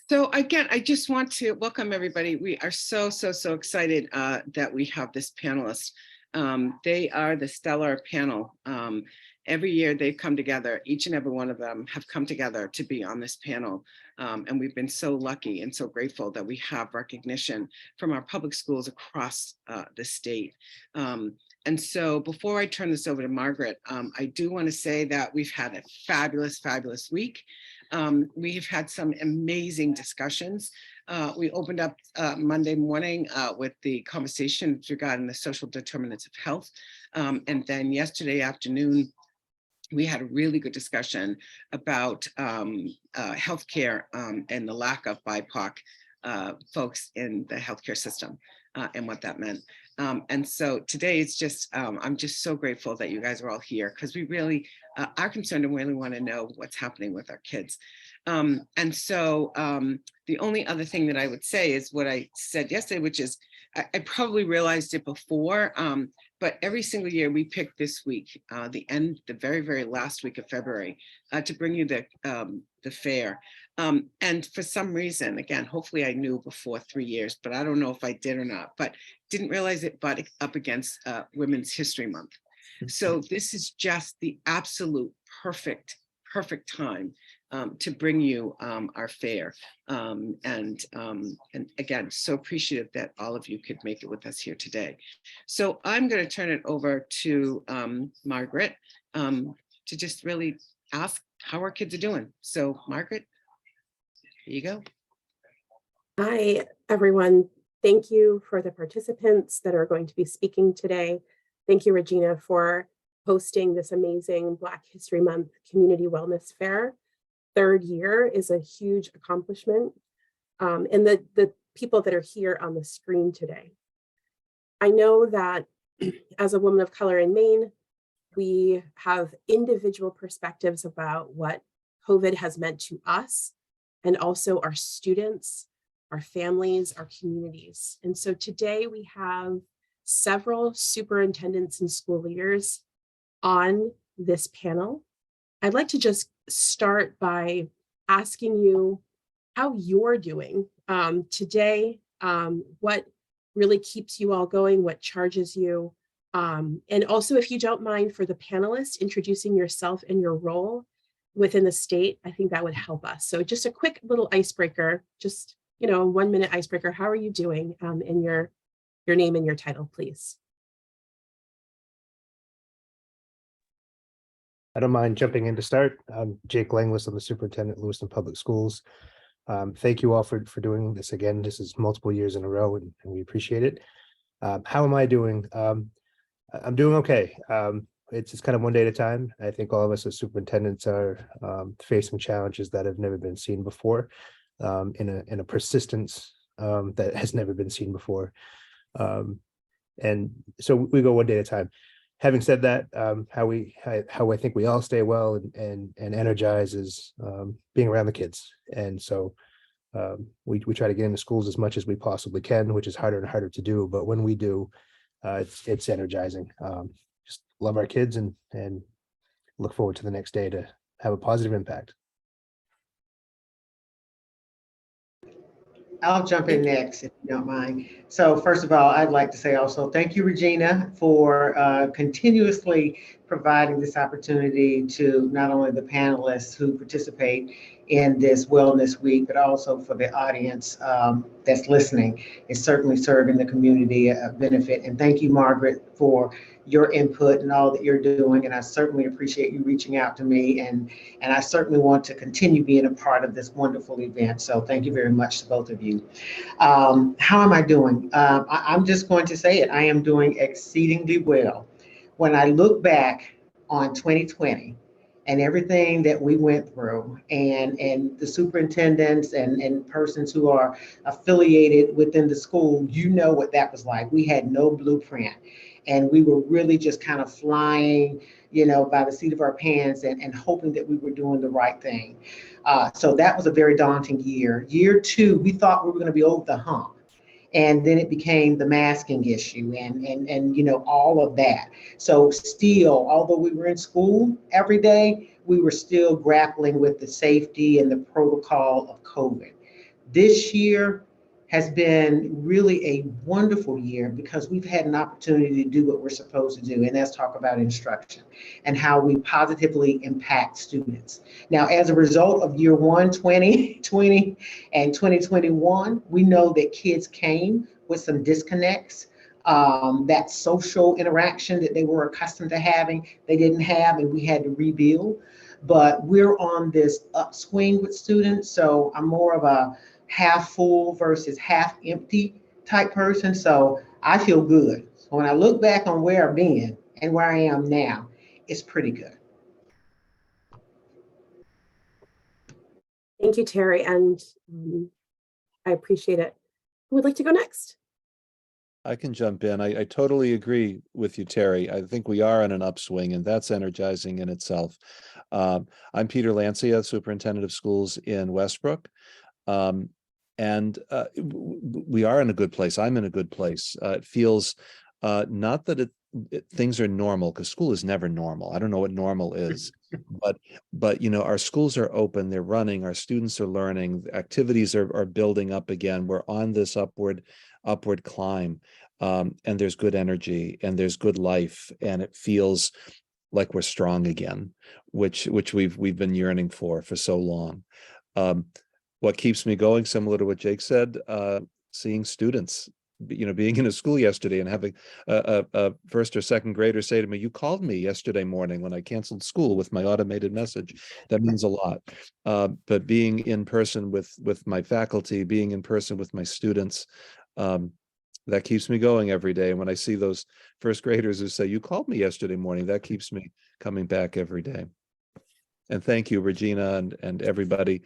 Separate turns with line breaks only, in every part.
So again, I just want to welcome everybody. We are so excited that we have this panelist. They are the stellar panel. Every year they've come together, each and every one of them have come together to be on this panel. And we've been so lucky and so grateful that we have recognition from our public schools across the state. And so before I turn this over to Margaret, I do want to say that we've had a fabulous week. We've had some amazing discussions. We opened up Monday morning with the conversation regarding the social determinants of health. And then yesterday afternoon, we had a really good discussion about healthcare and the lack of BIPOC folks in the healthcare system and what that meant. And so today it's just, I'm just so grateful that you guys are all here because we really are concerned and really want to know what's happening with our kids. And so the only other thing that I would say is what I said yesterday, which is I probably realized it before, but every single year we pick this week, the very last week of February, to bring you the fair. And for some reason, again, hopefully I knew before 3 years, but I don't know if I did or not, but didn't realize it butted up against Women's History Month. So this is just the absolute perfect time to bring you our fair. And again, so appreciative that all of you could make it with us here today. So I'm going to turn it over to Margaret to just really ask how our kids are doing. So Margaret, here you go.
Hi, everyone. Thank you for the participants that are going to be speaking today. Thank you, Regina, for hosting this amazing Black History Month Community Wellness Fair. Third year is a huge accomplishment. And the people that are here on the screen today. I know that as a woman of color in Maine, we have individual perspectives about what COVID has meant to us and also our students, our families, our communities. And so today we have several superintendents and school leaders on this panel. I'd like to just start by asking you how you're doing today, what really keeps you all going, what charges you, and also, if you don't mind, for the panelists, introducing yourself and your role within the state, I think that would help us. So just a quick little icebreaker, just, a 1 minute icebreaker. How are you doing in your name and your title, please?
I don't mind jumping in to start. I'm Jake Langlis. I'm the superintendent at Lewiston Public Schools. Thank you all for doing this again. This is multiple years in a row, and we appreciate it. How am I doing? I'm doing okay. It's just kind of one day at a time. I think all of us as superintendents are facing challenges that have never been seen before, in a persistence that has never been seen before. And so we go one day at a time. Having said that, how I think we all stay well and energize is being around the kids. And so we try to get into schools as much as we possibly can, which is harder and harder to do. But when we do, it's energizing. Just love our kids and look forward to the next day to have a positive impact.
I'll jump in next if you don't mind. So first of all, I'd like to say also thank you, Regina, for continuously providing this opportunity to not only the panelists who participate in this Wellness Week, but also for the audience that's listening. It's certainly serving the community a benefit. And thank you, Margaret, for your input and all that you're doing. And I certainly appreciate you reaching out to me. And I certainly want to continue being a part of this wonderful event. So thank you very much to both of you. How am I doing? I'm just going to say it. I am doing exceedingly well. When I look back on 2020 and everything that we went through and the superintendents and persons who are affiliated within the school, you know what that was like. We had no blueprint and we were really just kind of flying, by the seat of our pants and hoping that we were doing the right thing. So that was a very daunting year. Year two, we thought we were going to be over the hump. And then it became the masking issue and all of that. So still, although we were in school every day, we were still grappling with the safety and the protocol of COVID. This year has been really a wonderful year because we've had an opportunity to do what we're supposed to do, and that's talk about instruction and how we positively impact students. Now, as a result of year one, 2020 and 2021, we know that kids came with some disconnects. That social interaction that they were accustomed to having, they didn't have, and we had to rebuild. But we're on this upswing with students, so I'm more of a half full versus half empty type person. So I feel good. So when I look back on where I've been and where I am now, it's pretty good.
Thank you, Terry, and I appreciate it. Who would like to go next?
I can jump in. I totally agree with you, Terry. I think we are on an upswing, and that's energizing in itself. I'm Peter Lancia, Superintendent of Schools in Westbrook. And we are in a good place. I'm in a good place. It feels not that things are normal, because school is never normal. I don't know what normal is, but you know, our schools are open, they're running, our students are learning, activities are building up again. We're on this upward climb, and there's good energy and there's good life, and it feels like we're strong again, which we've been yearning for so long. What keeps me going, similar to what Jake said, seeing students, you know, being in a school yesterday and having a first or second grader say to me, "You called me yesterday morning when I canceled school with my automated message." That means a lot. But being in person with my faculty, being in person with my students, that keeps me going every day. And when I see those first graders who say, "You called me yesterday morning," that keeps me coming back every day. And thank you, Regina, and everybody,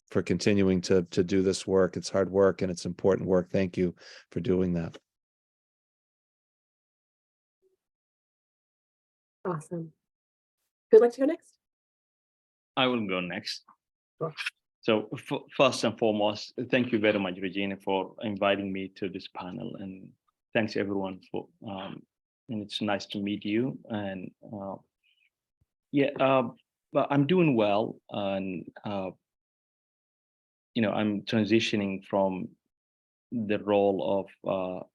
for continuing to do this work. It's hard work and it's important work. Thank you for doing that.
Awesome. Who'd like to go next?
I will go next.
Sure.
So first and foremost, thank you very much, Regina, for inviting me to this panel, and thanks everyone for. And it's nice to meet you. And but I'm doing well, and you know, I'm transitioning from the role of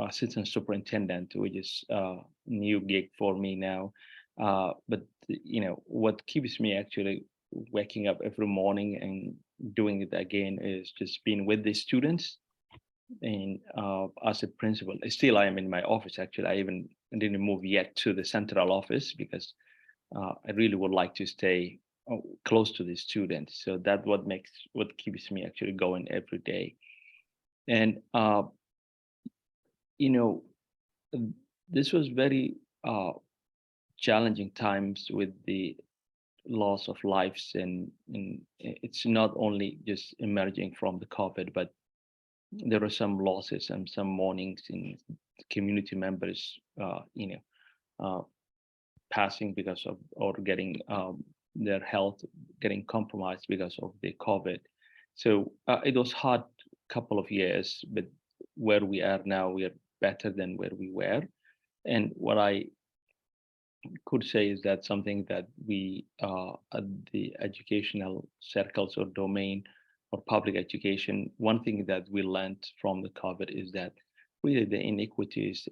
assistant superintendent, which is a new gig for me now. But you know, what keeps me actually waking up every morning and doing it again is just being with the students. And as a principal, still I am in my office. Actually, I even didn't move yet to the central office because I really would like to stay close to the students. So that's what keeps me actually going every day. And you know, this was very challenging times with the loss of lives, and it's not only just emerging from the COVID, but there were some losses and some mournings in community members, you know, passing because of, or getting their health getting compromised because of the COVID. So it was hard couple of years, but where we are now, we are better than where we were. And what I could say is that something that we at the educational circles or domain or public education, one thing that we learned from the COVID is that really the inequities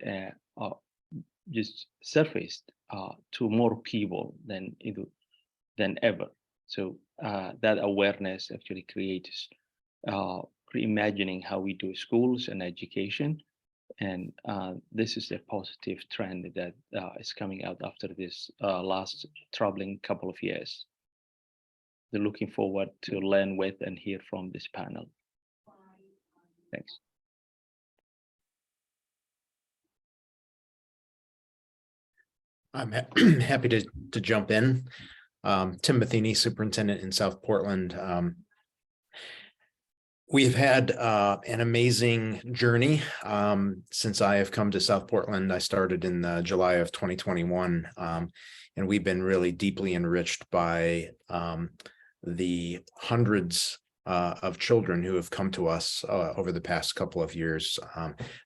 just surfaced to more people than ever. So that awareness actually creates reimagining how we do schools and education. And this is a positive trend that is coming out after this last troubling couple of years. They're looking forward to learn with and hear from this panel. Thanks.
I'm happy to jump in. Tim Matheny, Superintendent in South Portland. We've had an amazing journey since I have come to South Portland. I started in July of 2021, and we've been really deeply enriched by the hundreds of children who have come to us over the past couple of years.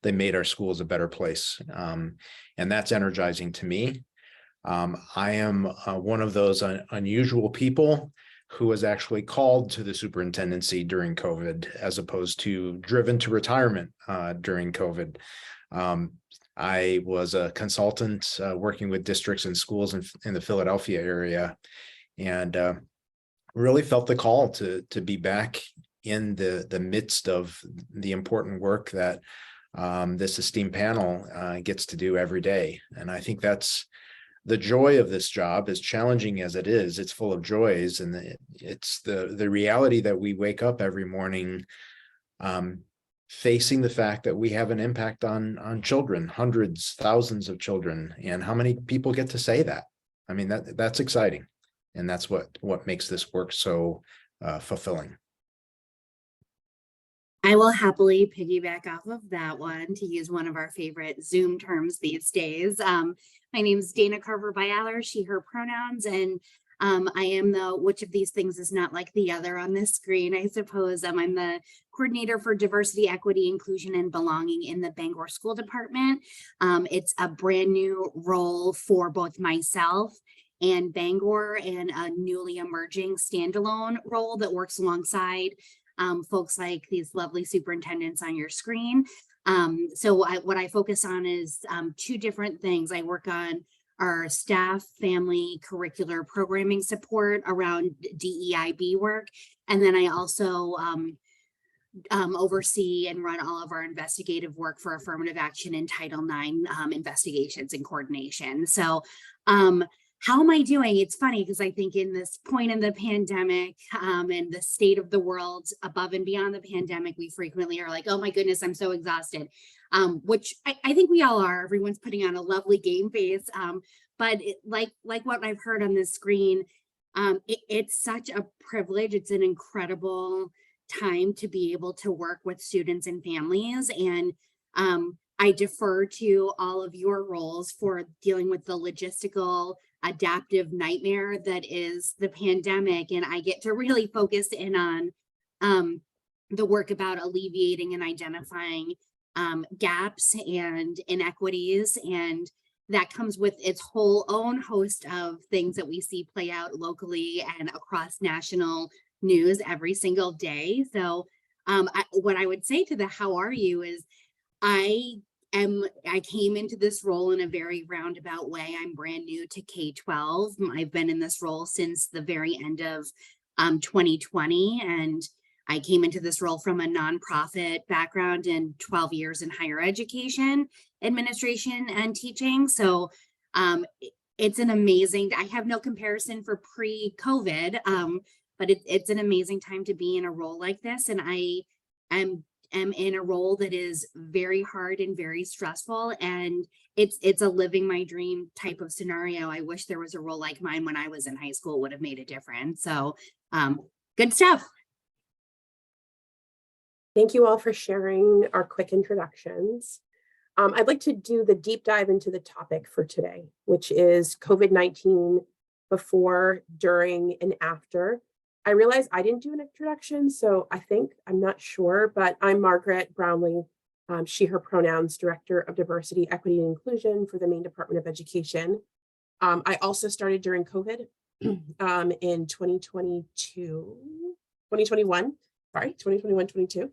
They made our schools a better place, and that's energizing to me. I am one of those unusual people who was actually called to the superintendency during COVID, as opposed to driven to retirement during COVID. I was a consultant working with districts and schools in the Philadelphia area, and really felt the call to be back in the midst of the important work that this esteemed panel gets to do every day. And I think that's the joy of this job. As challenging as it is, it's full of joys, and it's the reality that we wake up every morning facing the fact that we have an impact on children, hundreds, thousands of children. And how many people get to say that? I mean, that's exciting. And that's what makes this work so fulfilling.
I will happily piggyback off of that one, to use one of our favorite Zoom terms these days. My name is Dana Carver-Bialer, she, her pronouns, and I am which of these things is not like the other on this screen, I suppose. I'm the coordinator for diversity, equity, inclusion, and belonging in the Bangor School Department. It's a brand new role for both myself and Bangor, and a newly emerging standalone role that works alongside folks like these lovely superintendents on your screen. So what I focus on is two different things. I work on our staff, family, curricular programming support around DEIB work. And then I also oversee and run all of our investigative work for affirmative action and Title IX investigations and coordination. So how am I doing? It's funny because I think in this point in the pandemic and the state of the world above and beyond the pandemic, we frequently are like, oh my goodness, I'm so exhausted, which I think we all are. Everyone's putting on a lovely game face. But like what I've heard on this screen, it's such a privilege. It's an incredible time to be able to work with students and families. And I defer to all of your roles for dealing with the logistical adaptive nightmare that is the pandemic. And I get to really focus in on the work about alleviating and identifying gaps and inequities. And that comes with its whole own host of things that we see play out locally and across national news every single day. So what I would say to the how are you is I came into this role in a very roundabout way. I'm brand new to K-12. I've been in this role since the very end of 2020. And I came into this role from a nonprofit background and 12 years in higher education, administration, and teaching. So it's an amazing, I have no comparison for pre-COVID, but it's an amazing time to be in a role like this. And I am in a role that is very hard and very stressful, and it's a living my dream type of scenario. I wish there was a role like mine when I was in high school, would have made a difference. So good stuff.
Thank you all for sharing our quick introductions. I'd like to do the deep dive into the topic for today, which is COVID-19 before, during, and after. I realize I didn't do an introduction, so I'm not sure, but I'm Margaret Brownlee, she, her pronouns, Director of Diversity, Equity, and Inclusion for the Maine Department of Education. I also started during COVID in 2021, 22.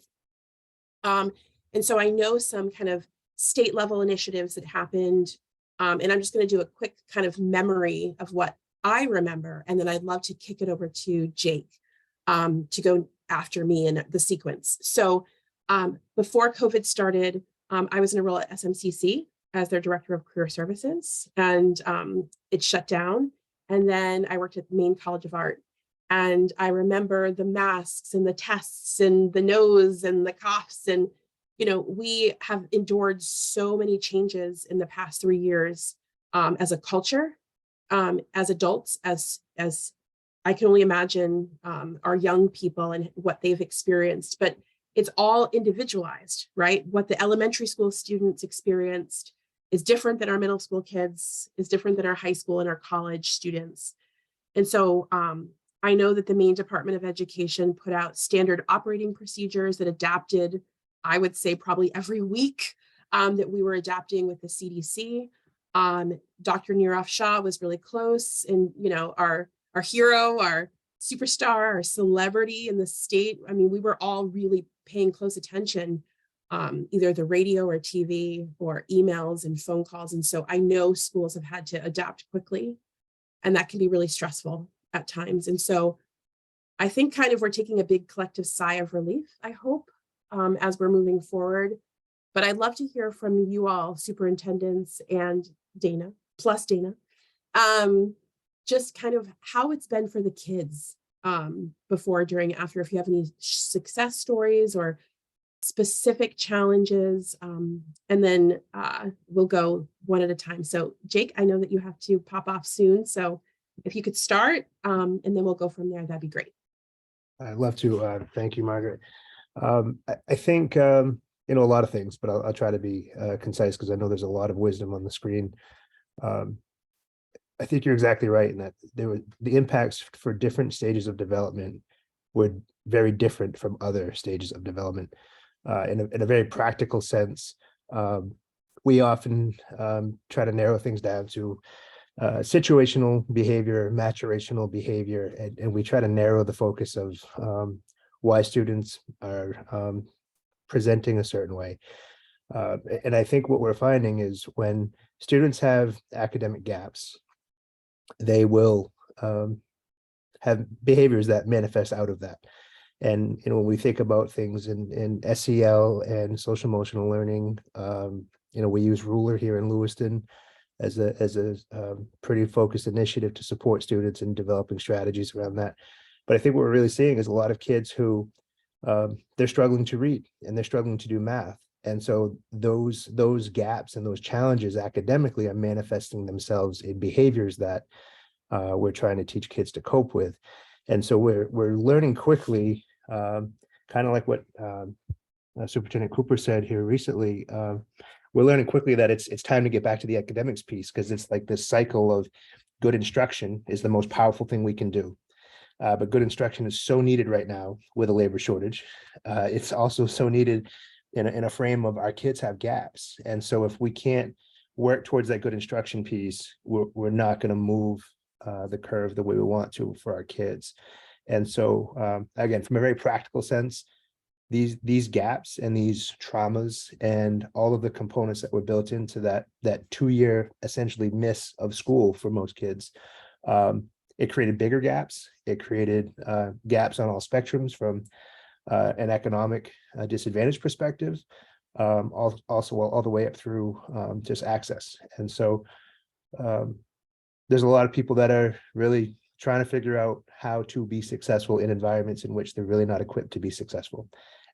And so I know some kind of state level initiatives that happened, and I'm just going to do a quick kind of memory of what I remember, and then I'd love to kick it over to Jake to go after me in the sequence. So before COVID started, I was in a role at SMCC as their Director of Career Services, and it shut down. And then I worked at the Maine College of Art. And I remember the masks and the tests and the nose and the coughs. And, we have endured so many changes in the past 3 years as a culture, as adults, as I can only imagine our young people and what they've experienced, but it's all individualized, right? What the elementary school students experienced is different than our middle school kids, is different than our high school and our college students. And so I know that the Maine Department of Education put out standard operating procedures that adapted, I would say probably every week that we were adapting with the CDC. Dr. Nirav Shah was really close, and our hero, our superstar or celebrity in the state. I mean, we were all really paying close attention, either the radio or TV or emails and phone calls. And so I know schools have had to adapt quickly, and that can be really stressful at times. And so I think kind of we're taking a big collective sigh of relief, I hope, as we're moving forward. But I'd love to hear from you all, superintendents and Dana, plus Dana, just kind of how it's been for the kids before, during, after, if you have any success stories or specific challenges, and then we'll go one at a time. So Jake, I know that you have to pop off soon. So if you could start, and then we'll go from there, that'd be great.
I'd love to. Thank you, Margaret. I think, a lot of things, but I'll try to be concise because I know there's a lot of wisdom on the screen. I think you're exactly right in that the impacts for different stages of development were very different from other stages of development. In a very practical sense, we often try to narrow things down to situational behavior, maturational behavior, and we try to narrow the focus of why students are presenting a certain way. And I think what we're finding is when students have academic gaps, they will have behaviors that manifest out of that. And when we think about things in SEL and social emotional learning, we use Ruler here in Lewiston as a pretty focused initiative to support students in developing strategies around that. But I think what we're really seeing is a lot of kids who they're struggling to read and they're struggling to do math. And so those gaps and those challenges academically are manifesting themselves in behaviors that we're trying to teach kids to cope with. And so we're learning quickly, kind of like what Superintendent Cooper said here recently. We're learning quickly that it's time to get back to the academics piece, because it's like this cycle of good instruction is the most powerful thing we can do. But good instruction is so needed right now with a labor shortage. It's also so needed in a frame of our kids have gaps. And so if we can't work towards that good instruction piece, we're not going to move the curve the way we want to for our kids. And so again, from a very practical sense, these gaps and these traumas and all of the components that were built into that 2-year essentially miss of school for most kids, it created bigger gaps. It created gaps on all spectrums from an economic disadvantage perspective, also all the way up through just access. And so there's a lot of people that are really trying to figure out how to be successful in environments in which they're really not equipped to be successful.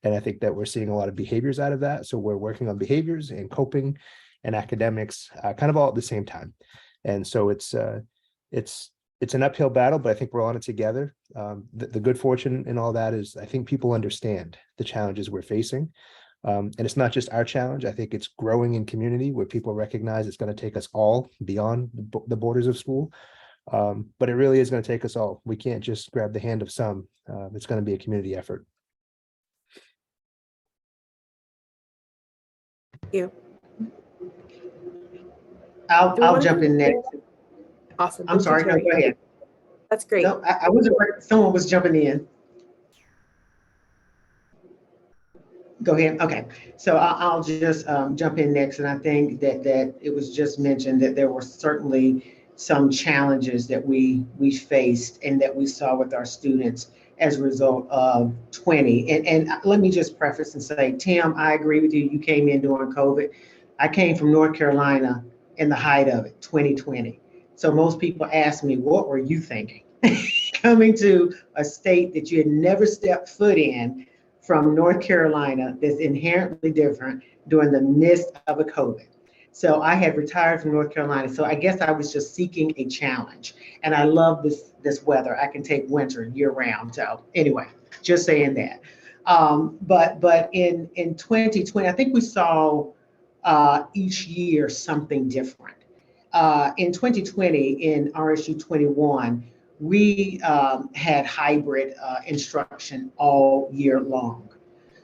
And I think that we're seeing a lot of behaviors out of that. So we're working on behaviors and coping and academics kind of all at the same time. And so it's an uphill battle, but I think we're on it together. The good fortune in all that is I think people understand the challenges we're facing. And it's not just our challenge. I think it's growing in community where people recognize it's going to take us all beyond the borders of school. But it really is going to take us all. We can't just grab the hand of some. It's going to be a community effort.
Thank you.
I'll jump in next.
Awesome.
I'm sorry, no, go ahead.
That's great.
No, I wasn't, someone was jumping in. Go ahead. Okay, so I'll just jump in next. And I think that it was just mentioned that there were certainly some challenges that we faced and that we saw with our students as a result of 20. And let me just preface and say, Tim, I agree with you. You came in during COVID. I came from North Carolina in the height of it, 2020. So most people ask me, what were you thinking? Coming to a state that you had never stepped foot in from North Carolina that's inherently different during the midst of a COVID. So I had retired from North Carolina. So I guess I was just seeking a challenge. And I love this weather. I can take winter year round. So anyway, just saying that. But in 2020, I think we saw each year something different. In 2020, in RSU 21, we had hybrid instruction all year long.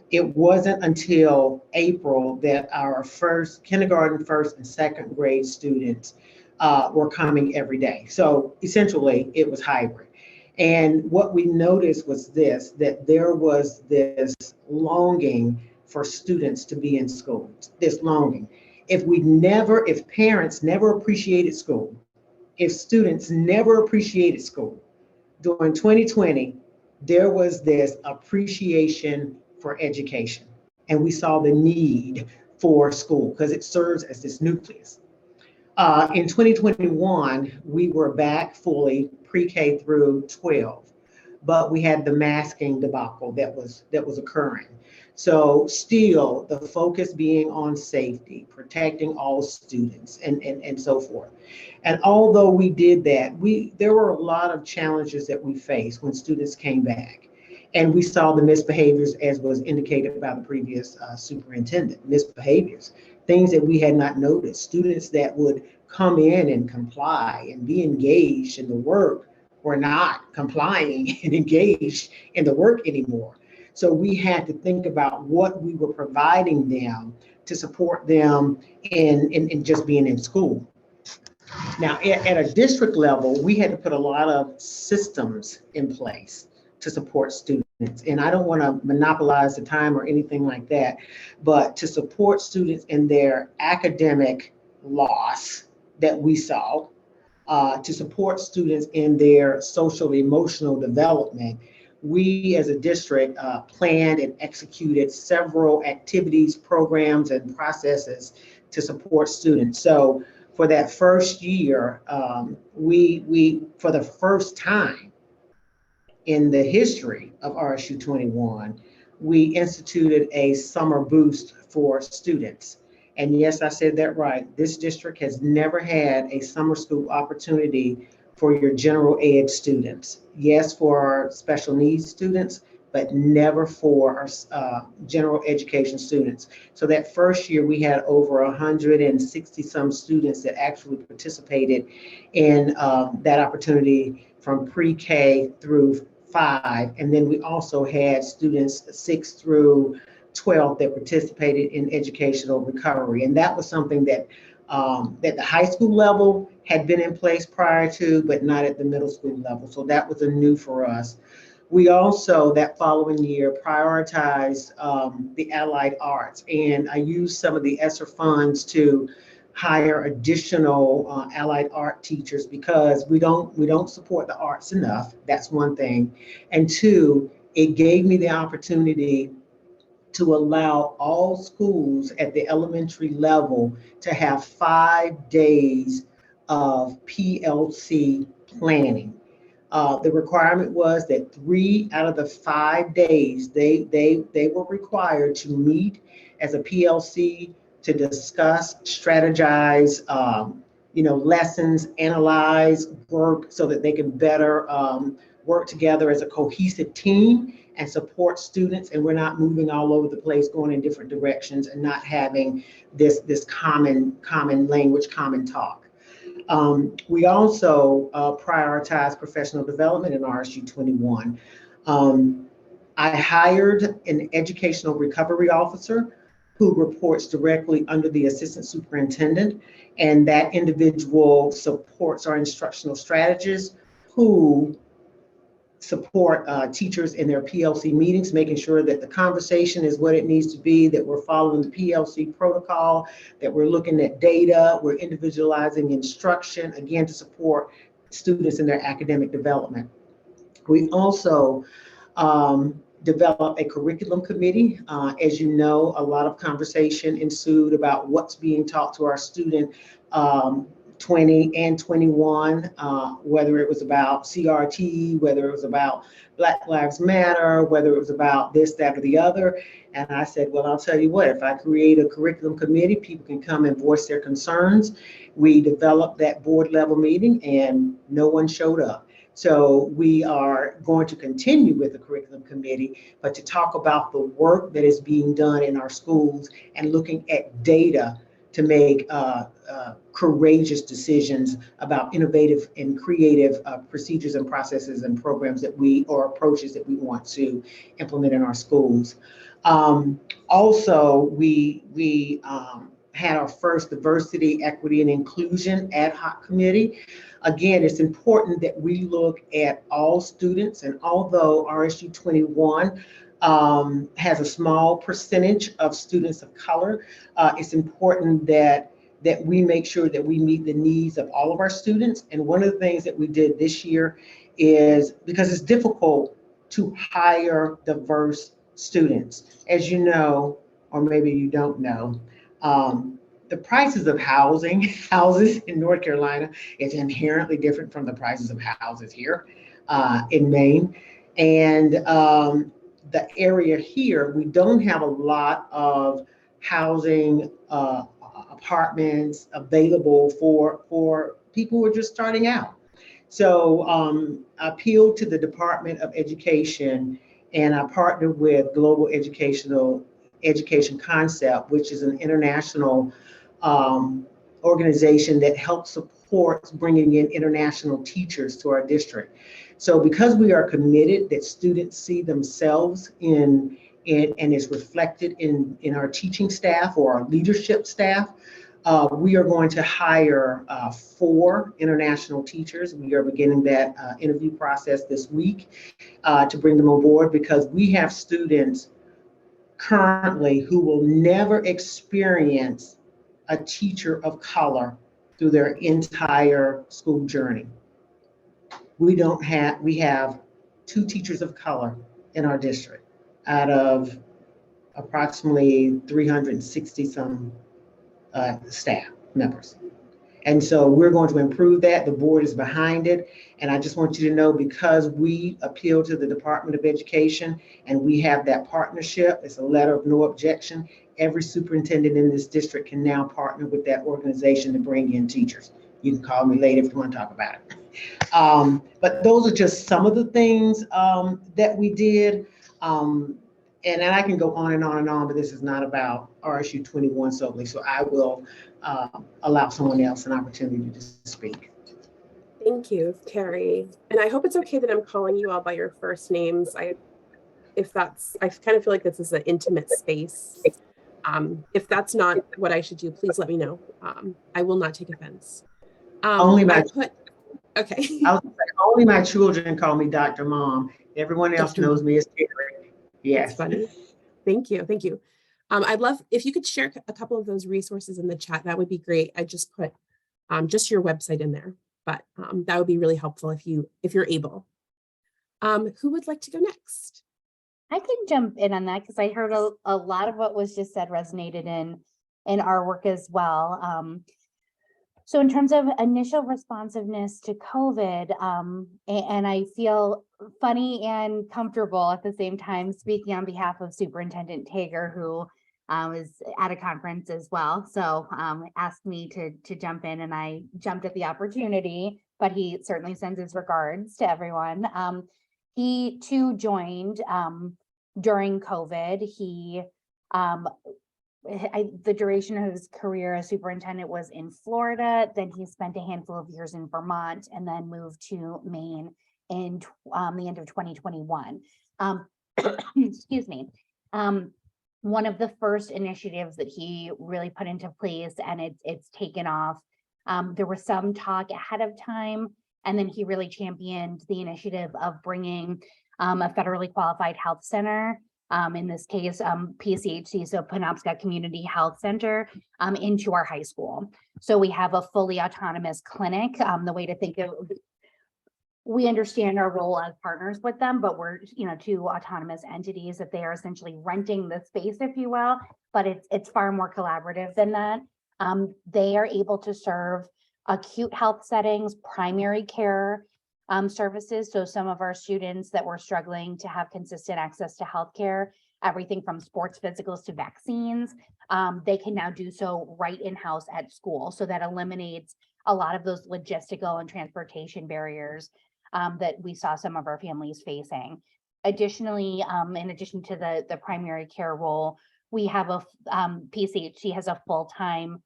It wasn't until April that our kindergarten, first and second grade students were coming every day. So essentially it was hybrid. And what we noticed was this, that there was this longing for students to be in school, this longing. If parents never appreciated school, if students never appreciated school, during 2020, there was this appreciation for education. And we saw the need for school because it serves as this nucleus. In 2021, we were back fully pre-K through 12, but we had the masking debacle that was occurring. So still the focus being on safety, protecting all students and so forth. And although we did that, there were a lot of challenges that we faced when students came back. And we saw the misbehaviors as was indicated by the previous superintendent, misbehaviors, things that we had not noticed, students that would come in and comply and be engaged in the work were not complying and engaged in the work anymore. So we had to think about what we were providing them to support them in just being in school. Now, at a district level, we had to put a lot of systems in place to support students. And I don't want to monopolize the time or anything like that, but to support students in their academic loss that we saw, to support students in their social emotional development, we as a district planned and executed several activities, programs, and processes to support students. So for that first year, we for the first time in the history of RSU 21, we instituted a summer boost for students. And yes, I said that right. This district has never had a summer school opportunity for your general ed students. Yes, for our special needs students, but never for our general education students. So that first year we had over 160 some students that actually participated in that opportunity from pre-K through 5. And then we also had students 6 through 12 that participated in educational recovery. And that was something that at the high school level had been in place prior to, but not at the middle school level. So that was a new for us. We also, that following year, prioritized the allied arts. And I used some of the ESSER funds to hire additional allied art teachers because we don't support the arts enough. That's one thing. And two, it gave me the opportunity to allow all schools at the elementary level to have 5 days of PLC planning. The requirement was that 3 out of the 5 days, they were required to meet as a PLC to discuss, strategize, lessons, analyze, work so that they can better work together as a cohesive team and support students. And we're not moving all over the place, going in different directions and not having this common language, common talk. We also prioritize professional development in RSU 21. I hired an educational recovery officer who reports directly under the assistant superintendent, and that individual supports our instructional strategists who support teachers in their PLC meetings, making sure that the conversation is what it needs to be, that we're following the PLC protocol, that we're looking at data, we're individualizing instruction, again, to support students in their academic development. We also develop a curriculum committee. As you know, a lot of conversation ensued about what's being taught to our student 20 and 21, whether it was about CRT, whether it was about Black Lives Matter, whether it was about this, that, or the other. And I said, well, I'll tell you what, if I create a curriculum committee, people can come and voice their concerns. We developed that board level meeting and no one showed up. So we are going to continue with the curriculum committee, but to talk about the work that is being done in our schools and looking at data to make courageous decisions about innovative and creative procedures and processes and programs or approaches that we want to implement in our schools. Also, we had our first diversity, equity, and inclusion ad hoc committee. Again, it's important that we look at all students, and although RSU 21 has a small percentage of students of color, it's important that we make sure that we meet the needs of all of our students. And one of the things that we did this year is, because it's difficult to hire diverse students, as you know, or maybe you don't know, the prices of houses in North Carolina is inherently different from the prices of houses here in Maine. And the area here, we don't have a lot of housing apartments available for people who are just starting out. So I appealed to the Department of Education, and I partnered with Global Education Concept, which is an international organization that helps support bringing in international teachers to our district. So because we are committed that students see themselves in and is reflected in our teaching staff or our leadership staff, we are going to hire 4 international teachers. We are beginning that interview process this week to bring them on board, because we have students currently who will never experience a teacher of color through their entire school journey. We have 2 teachers of color in our district out of approximately 360 some staff members. And so we're going to improve that. The board is behind it. And I just want you to know, because we appeal to the Department of Education and we have that partnership, it's a letter of no objection. Every superintendent in this district can now partner with that organization to bring in teachers. You can call me later if you want to talk about it. But those are just some of the things that we did. And I can go on and on and on, but this is not about RSU 21 solely. So I will allow someone else an opportunity to speak.
Thank you, Terry. And I hope it's okay that I'm calling you all by your first names. I kind of feel like this is an intimate space. If that's not what I should do, please let me know. I will not take offense.
Only my
okay.
only my children call me Dr. Mom. Everyone else
Dr.
knows me as Terry. Yes.
That's funny. Thank you. Thank you. I'd love if you could share a couple of those resources in the chat. That would be great. I just put just your website in there, but that would be really helpful if you're able. Who would like to go next?
I can jump in on that because I heard a lot of what was just said resonated in our work as well. So in terms of initial responsiveness to COVID, and I feel funny and comfortable at the same time speaking on behalf of Superintendent Tager, who is at a conference as well. So asked me to jump in, and I jumped at the opportunity, but he certainly sends his regards to everyone. He too joined during COVID. He the duration of his career as superintendent was in Florida. Then he spent a handful of years in Vermont and then moved to Maine in the end of 2021. Excuse me. One of the first initiatives that he really put into place, and it's taken off. There was some talk ahead of time, and then he really championed the initiative of bringing a federally qualified health center, in this case, PCHC, so Penobscot Community Health Center, into our high school. So we have a fully autonomous clinic. The way to think of, we understand our role as partners with them, but we're, 2 autonomous entities that they are essentially renting the space, if you will, but it's far more collaborative than that. They are able to serve acute health settings, primary care services. So some of our students that were struggling to have consistent access to healthcare, everything from sports physicals to vaccines, they can now do so right in-house at school. So that eliminates a lot of those logistical and transportation barriers that we saw some of our families facing. Additionally, in addition to the primary care role, we have PCHC has a full-time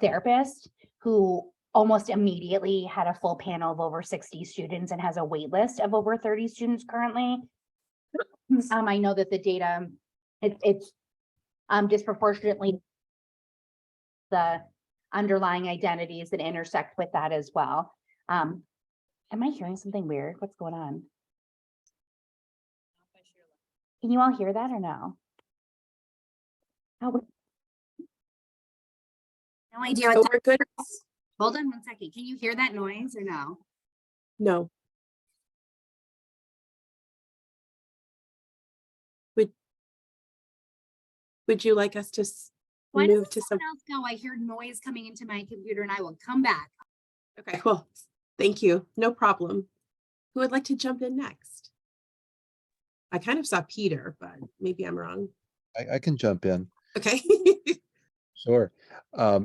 therapist who almost immediately had a full panel of over 60 students and has a wait list of over 30 students currently. I know that the data, it's disproportionately the underlying identities that intersect with that as well. Am I hearing something weird? What's going on? Can you all hear that or no? Oh,
No idea
Oh,
what that,
we're good.
hold on one second. Can you hear that noise or no?
No. Would you like us to
Why
move
doesn't
to some?
someone else go? I hear noise coming into my computer and I will come back.
Okay, cool. Thank you. No problem. Who would like to jump in next? I kind of saw Peter, but maybe I'm wrong.
I can jump in.
Okay.
Sure. I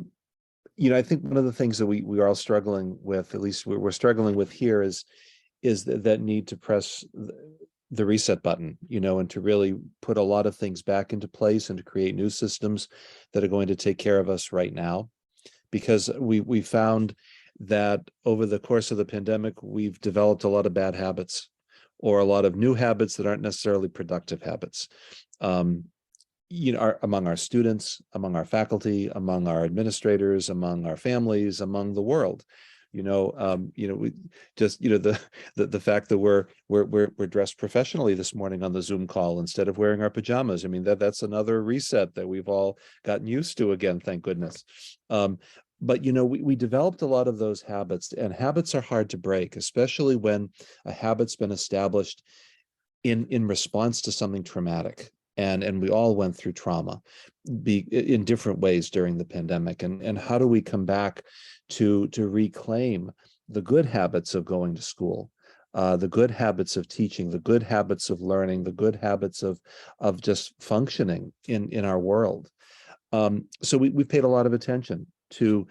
think one of the things that we are all struggling with, at least we're struggling with here, is that need to press the reset button, and to really put a lot of things back into place and to create new systems that are going to take care of us right now. Because we found that over the course of the pandemic, we've developed a lot of bad habits or a lot of new habits that aren't necessarily productive habits. Among our students, among our faculty, among our administrators, among our families, among the world. We just the fact that we're dressed professionally this morning on the Zoom call instead of wearing our pajamas. I mean, that's another reset that we've all gotten used to again, thank goodness. But we developed a lot of those habits, and habits are hard to break, especially when a habit's been established in response to something traumatic. And we all went through trauma in different ways during the pandemic. And how do we come back to reclaim the good habits of going to school, the good habits of teaching, the good habits of learning, the good habits of just functioning in our world? So we paid a lot of attention to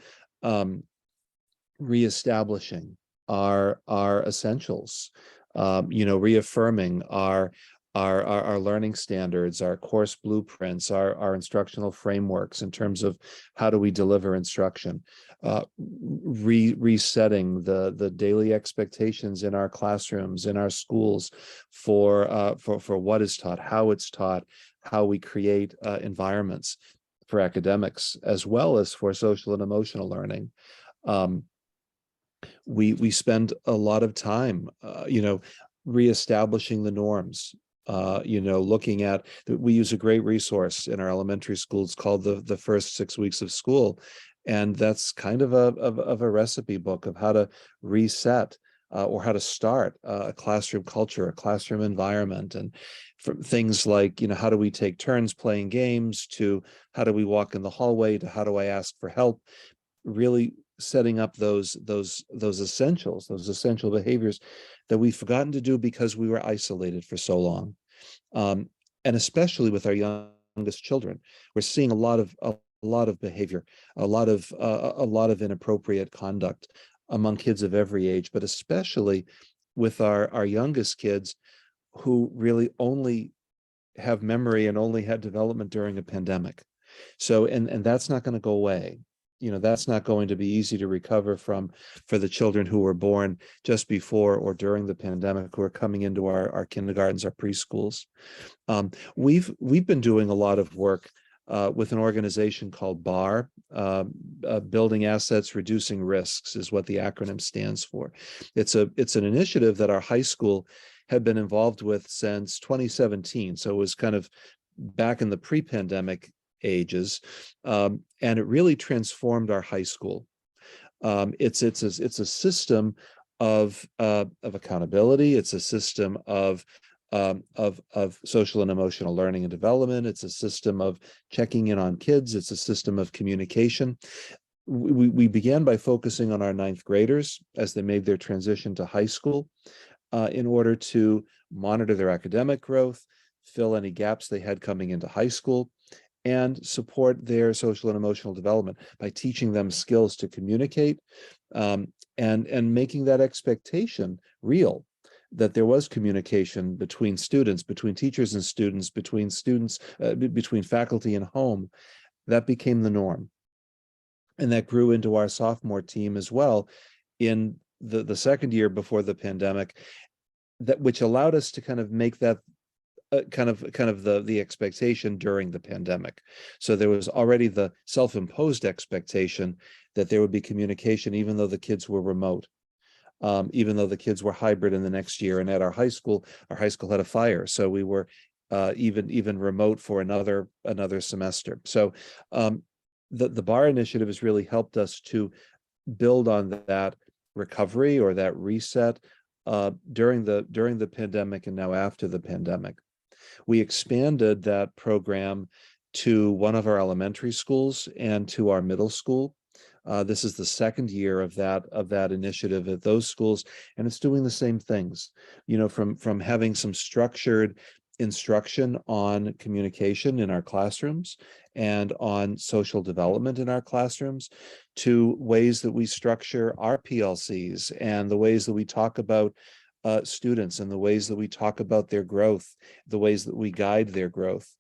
reestablishing our essentials, reaffirming our learning standards, our course blueprints, our instructional frameworks in terms of how do we deliver instruction, resetting the daily expectations in our classrooms, in our schools for what is taught, how it's taught, how we create environments for academics as well as for social and emotional learning. We spend a lot of time, reestablishing the norms. Looking at, we use a great resource in our elementary schools called the First 6 Weeks of School, and that's kind of a recipe book of how to reset or how to start a classroom culture, a classroom environment, and from things like how do we take turns playing games, to how do we walk in the hallway, to how do I ask for help, really setting up those essentials, those essential behaviors that we've forgotten to do because we were isolated for so long. And especially with our youngest children, we're seeing a lot of behavior, a lot of inappropriate conduct among kids of every age, but especially with our youngest kids, who really only have memory and only had development during a pandemic. So, and that's not going to go away. That's not going to be easy to recover from for the children who were born just before or during the pandemic, who are coming into our kindergartens, our preschools. We've been doing a lot of work with an organization called BAR, Building Assets, Reducing Risks is what the acronym stands for. It's an initiative that our high school had been involved with since 2017. So it was kind of back in the pre-pandemic ages, and it really transformed our high school. It's a system of accountability. It's a system of social and emotional learning and development. It's a system of checking in on kids. It's a system of communication. We began by focusing on our 9th graders as they made their transition to high school, in order to monitor their academic growth, fill any gaps they had coming into high school, and support their social and emotional development by teaching them skills to communicate, and making that expectation real, that there was communication between students, between teachers and students, between students, between faculty and home. That became the norm. And that grew into our sophomore team as well in the second year before the pandemic, which allowed us to kind of make that kind of the expectation during the pandemic. So there was already the self-imposed expectation that there would be communication, even though the kids were remote, even though the kids were hybrid in the next year. And at our high school had a fire, so we were even remote for another semester. So the BAR initiative has really helped us to build on that recovery or that reset during the pandemic and now after the pandemic. We expanded that program to one of our elementary schools and to our middle school. This is the second year of that initiative at those schools, and it's doing the same things. You know, from having some structured instruction on communication in our classrooms and on social development in our classrooms, to ways that we structure our PLCs and the ways that we talk about students and the ways that we talk about their growth, the ways that we guide their growth.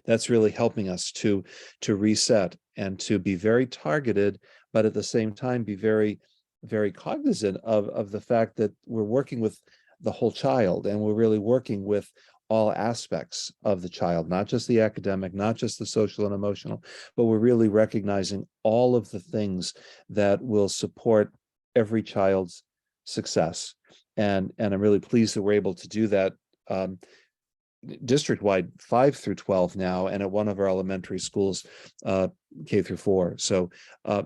That's really helping us to reset and to be very targeted, but at the same time be very, very cognizant of the fact that we're working with the whole child, and we're really working with all aspects of the child, not just the academic, not just the social and emotional, but we're really recognizing all of the things that will support every child's success. And I'm really pleased that we're able to do that district-wide, 5 through 12 now, and at one of our elementary schools, K through 4. So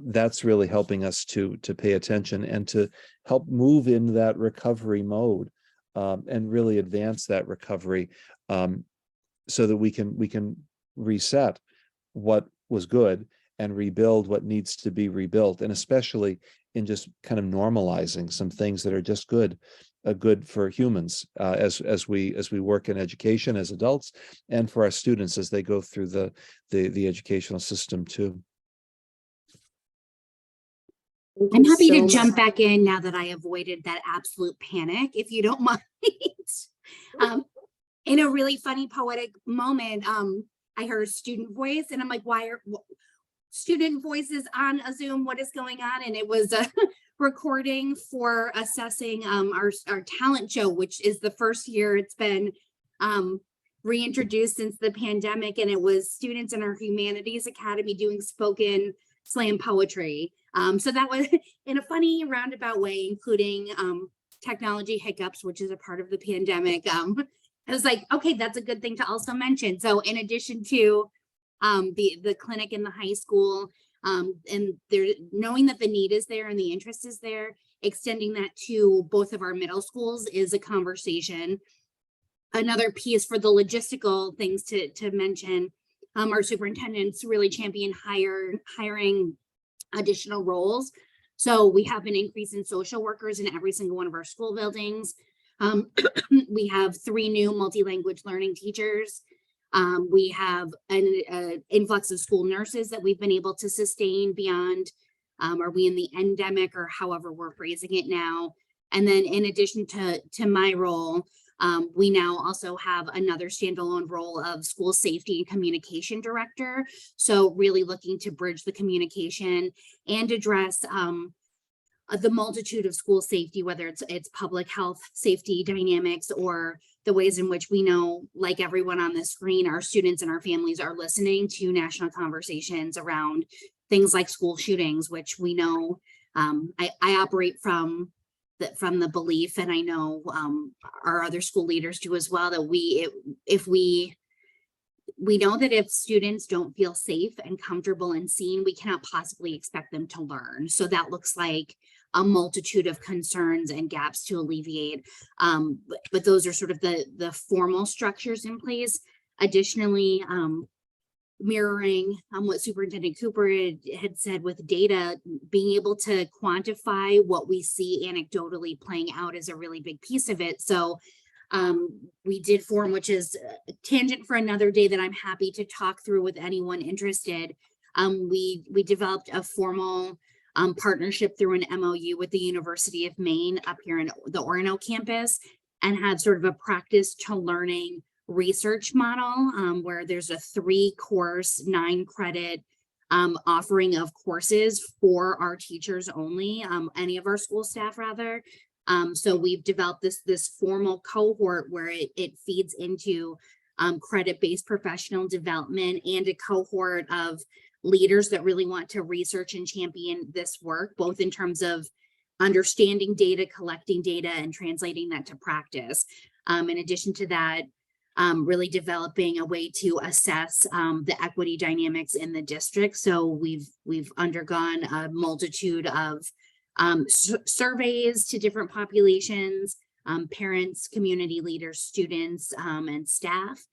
that's really helping us to pay attention and to help move into that recovery mode, and really advance that recovery, so that we can reset what was good and rebuild what needs to be rebuilt, and especially in just kind of normalizing some things that are just good for humans, as we work in education as adults, and for our students as they go through the educational system too.
Thank
I'm
you
happy
so
to
much.
jump back in now that I avoided that absolute panic, if you don't mind. In a really funny poetic moment, I heard student voice, and I'm like, why are student voices on a Zoom? What is going on? And it was a recording for assessing our talent show, which is the first year it's been reintroduced since the pandemic, and it was students in our Humanities Academy doing spoken slam poetry. So that was in a funny roundabout way, including technology hiccups, which is a part of the pandemic. I was like, okay, that's a good thing to also mention. So in addition to the clinic in the high school, and there, knowing that the need is there and the interest is there, extending that to both of our middle schools is a conversation. Another piece for the logistical things to mention, our superintendents really champion hiring additional roles. So we have an increase in social workers in every single one of our school buildings. We have 3 new multi-language learning teachers. We have an influx of school nurses that we've been able to sustain beyond, are we in the endemic or however we're phrasing it now. And then in addition to my role, we now also have another standalone role of school safety and communication director. So really looking to bridge the communication and address the multitude of school safety, whether it's public health safety dynamics or the ways in which we know, like everyone on the screen, our students and our families are listening to national conversations around things like school shootings, which we know, I operate from the belief, and I know our other school leaders do as well, that we know that if students don't feel safe and comfortable and seen, we cannot possibly expect them to learn. So that looks like a multitude of concerns and gaps to alleviate. But those are sort of the formal structures in place. Additionally, mirroring what Superintendent Cooper had said with data, being able to quantify what we see anecdotally playing out is a really big piece of it. So we did form, which is a tangent for another day that I'm happy to talk through with anyone interested. We developed a formal partnership through an MOU with the University of Maine up here in the Orono campus, and had sort of a practice to learning research model where there's a 3-course, 9-credit offering of courses for our teachers only, any of our school staff rather, So we've developed this formal cohort where it feeds into credit-based professional development and a cohort of leaders that really want to research and champion this work, both in terms of understanding data, collecting data, and translating that to practice. In addition to that, really developing a way to assess the equity dynamics in the district. So we've undergone a multitude of surveys to different populations, parents, community leaders, students, and staff,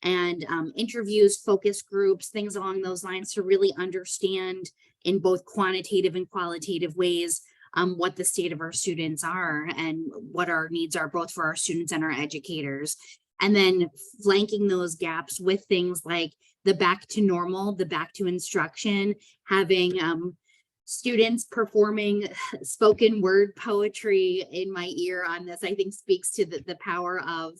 and interviews, focus groups, things along those lines to really understand in both quantitative and qualitative ways what the state of our students are and what our needs are, both for our students and our educators. And then flanking those gaps with things like the back to normal, the back to instruction, having students performing spoken word poetry in my ear on this, I think speaks to the power of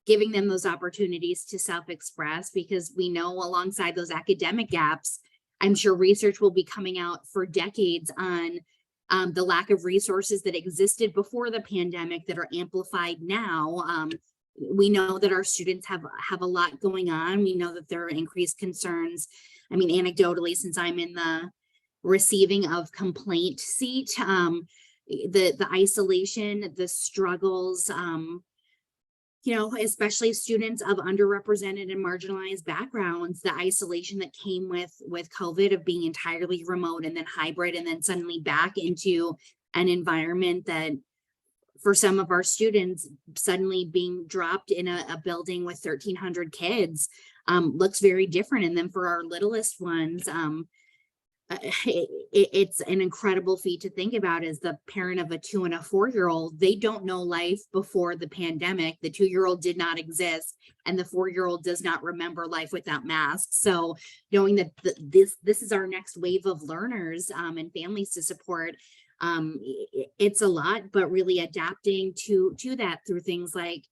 giving them those opportunities to self-express, because we know alongside those academic gaps, I'm sure research will be coming out for decades on the lack of resources that existed before the pandemic that are amplified now. We know that our students have a lot going on. We know that there are increased concerns. I mean, anecdotally, since I'm in the receiving of complaint seat, the isolation, the struggles, you know, especially students of underrepresented and marginalized backgrounds, the isolation that came with COVID of being entirely remote and then hybrid and then suddenly back into an environment that for some of our students suddenly being dropped in a building with 1,300 kids looks very different. And then for our littlest ones, it's an incredible feat to think about as the parent of a 2- and 4-year-old. They don't know life before the pandemic. The 2-year-old did not exist, and the 4-year-old does not remember life without masks. So knowing that this is our next wave of learners and families to support, it's a lot, but really adapting to that through things like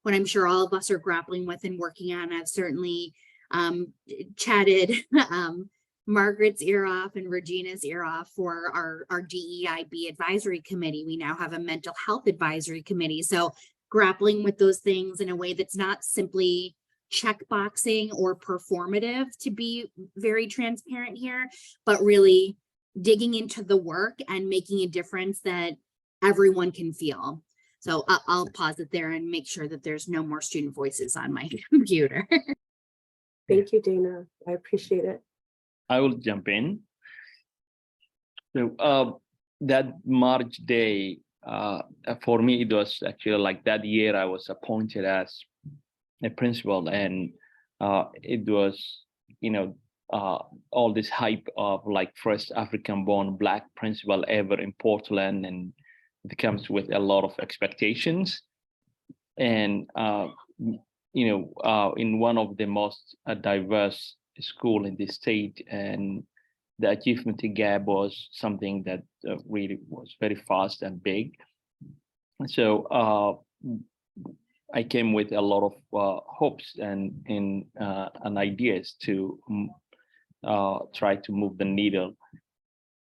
what I'm sure all of us are grappling with and working on. I've certainly chatted Margaret's ear off and Regina's ear off for our DEIB advisory committee. We now have a mental health advisory committee. So grappling with those things in a way that's not simply checkboxing or performative, to be very transparent here, but really digging into the work and making a difference that everyone can feel. So I'll pause it there and make sure that there's no more student voices on my computer.
Thank you, Dana. I appreciate it.
I will jump in. So that March day, for me, it was actually like that year I was appointed as a principal, and it was, you know, all this hype of like first African-born Black principal ever in Portland, and it comes with a lot of expectations. And you know, in one of the most diverse school in the state, and the achievement gap was something that really was very fast and big. So I came with a lot of hopes and ideas to try to move the needle.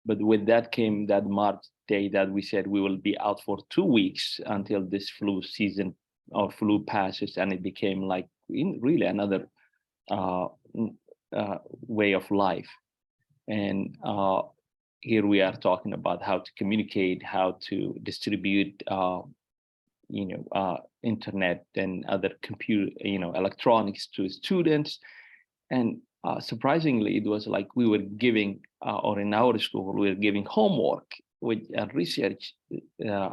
But with that came that March day that we said we will be out for 2 weeks until this flu season or flu passes, and it became like really another way of life. And here we are talking about how to communicate, how to distribute you know, internet and other computer, you know, electronics to students. And surprisingly, it was like we were giving, or in our school, we were giving homework with research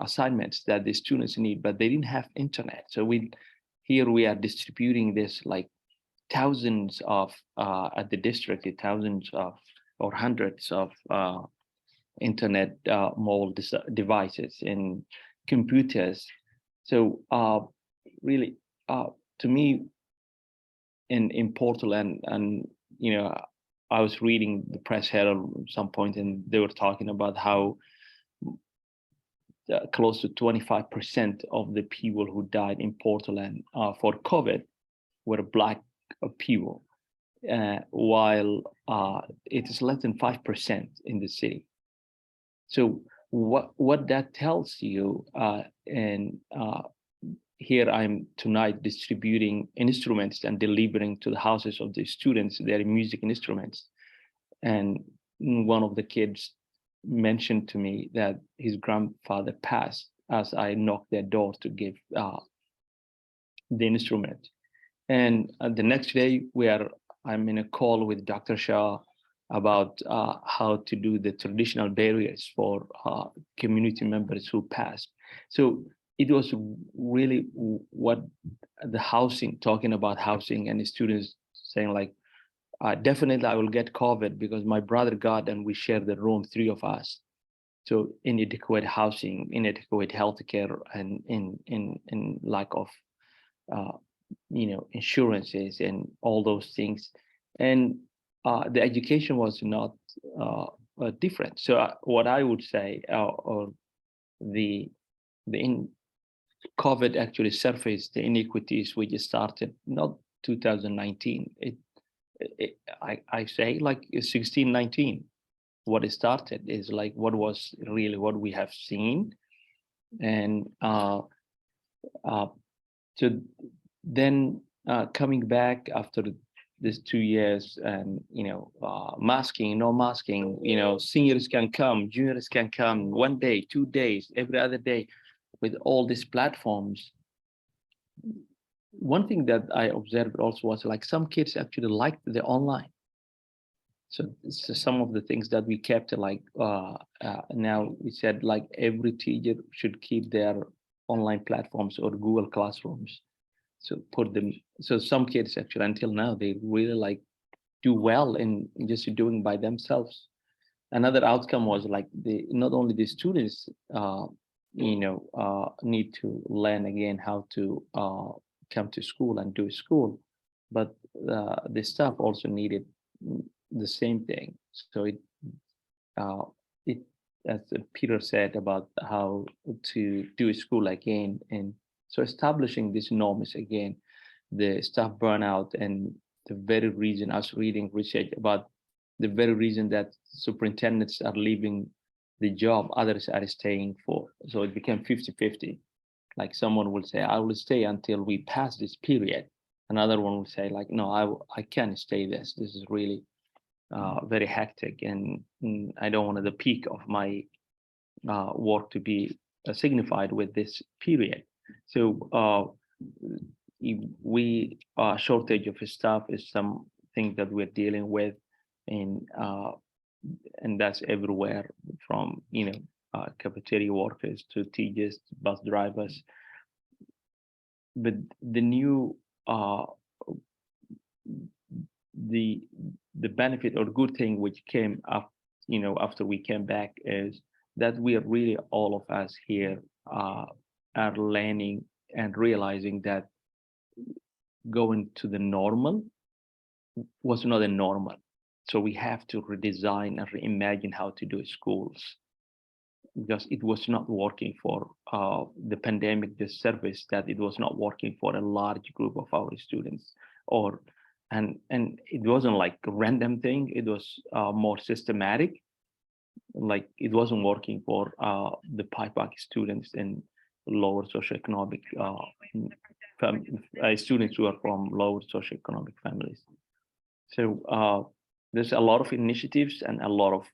assignments that the students need, but they didn't have internet. So here we are distributing this like thousands of at the district, thousands of or hundreds of internet mobile devices and computers. So really, to me, in Portland, and you know, I was reading the Press Herald at some point, and they were talking about how close to 25% of the people who died in Portland for COVID were Black people, while it is less than 5% in the city. So what that tells you, and here I'm tonight distributing instruments and delivering to the houses of the students their music instruments. And one of the kids mentioned to me that his grandfather passed as I knocked their door to give the instrument. And the next day I'm in a call with Dr. Shah about how to do the traditional barriers for community members who passed. So it was really what the housing, talking about housing, and the students saying like, definitely I will get COVID because my brother got, and we share the room, 3 of us. So inadequate housing, inadequate healthcare, and in lack of insurances and all those things. And the education was not different. So what I would say, or the COVID actually surfaced the inequities which started not 2019. I say like 1619. What it started is like what was really what we have seen, and so then coming back after this 2 years, and masking, no masking, seniors can come, juniors can come 1 day, 2 days, every other day, with all these platforms. One thing that I observed also was like some kids actually liked the online. So some of the things that we kept, like now we said like every teacher should keep their online platforms or Google Classrooms. So put them, so some kids actually until now, they really like do well in just doing by themselves. Another outcome was like not only the students need to learn again how to come to school and do school, but the staff also needed the same thing. So it as Peter said about how to do school again, and so establishing these norms again, the staff burnout, and the very reason I was reading research about the very reason that superintendents are leaving the job, others are staying for. So it became 50-50. Like someone will say, I will stay until we pass this period. Another one will say like, no, I can't stay this. This is really very hectic, and I don't want the peak of my work to be signified with this period. So we shortage of staff is something that we're dealing with, and that's everywhere, from cafeteria workers to teachers, bus drivers. But the new the benefit or good thing which came up, after we came back, is that we are really, all of us here are learning and realizing that going to the normal was not a normal. So we have to redesign and reimagine how to do schools, because it was not working for the pandemic, the service that it was not working for a large group of our students, and it wasn't like a random thing. It was more systematic. Like it wasn't working for the PIPAC students in lower socioeconomic students who are from lower socioeconomic families. So there's a lot of initiatives and a lot of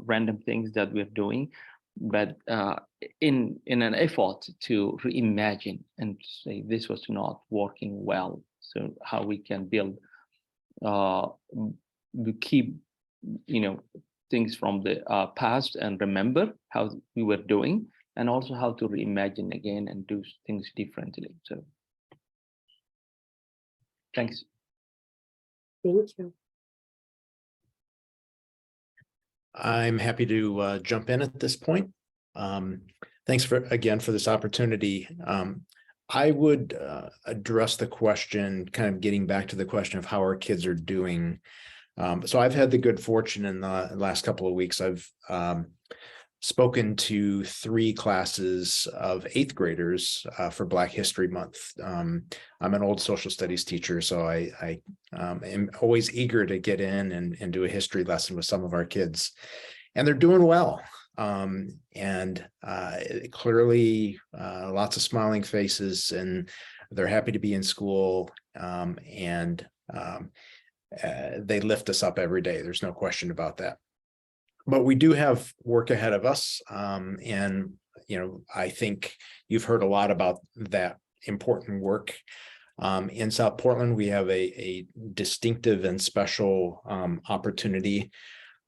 random things that we're doing, but in an effort to reimagine and say this was not working well. So how we can build, keep things from the past and remember how we were doing, and also how to reimagine again and do things differently. So thanks.
Thank you.
I'm happy to jump in at this point. Thanks again for this opportunity. I would address the question, kind of getting back to the question of how our kids are doing. So I've had the good fortune in the last couple of weeks. I've spoken to 3 classes of 8th graders for Black History Month. I'm an old social studies teacher, so I am always eager to get in and do a history lesson with some of our kids. And they're doing well. and clearly lots of smiling faces, and they're happy to be in school, and they lift us up every day. There's no question about that. But we do have work ahead of us, and I think you've heard a lot about that important work. In South Portland, we have a distinctive and special opportunity.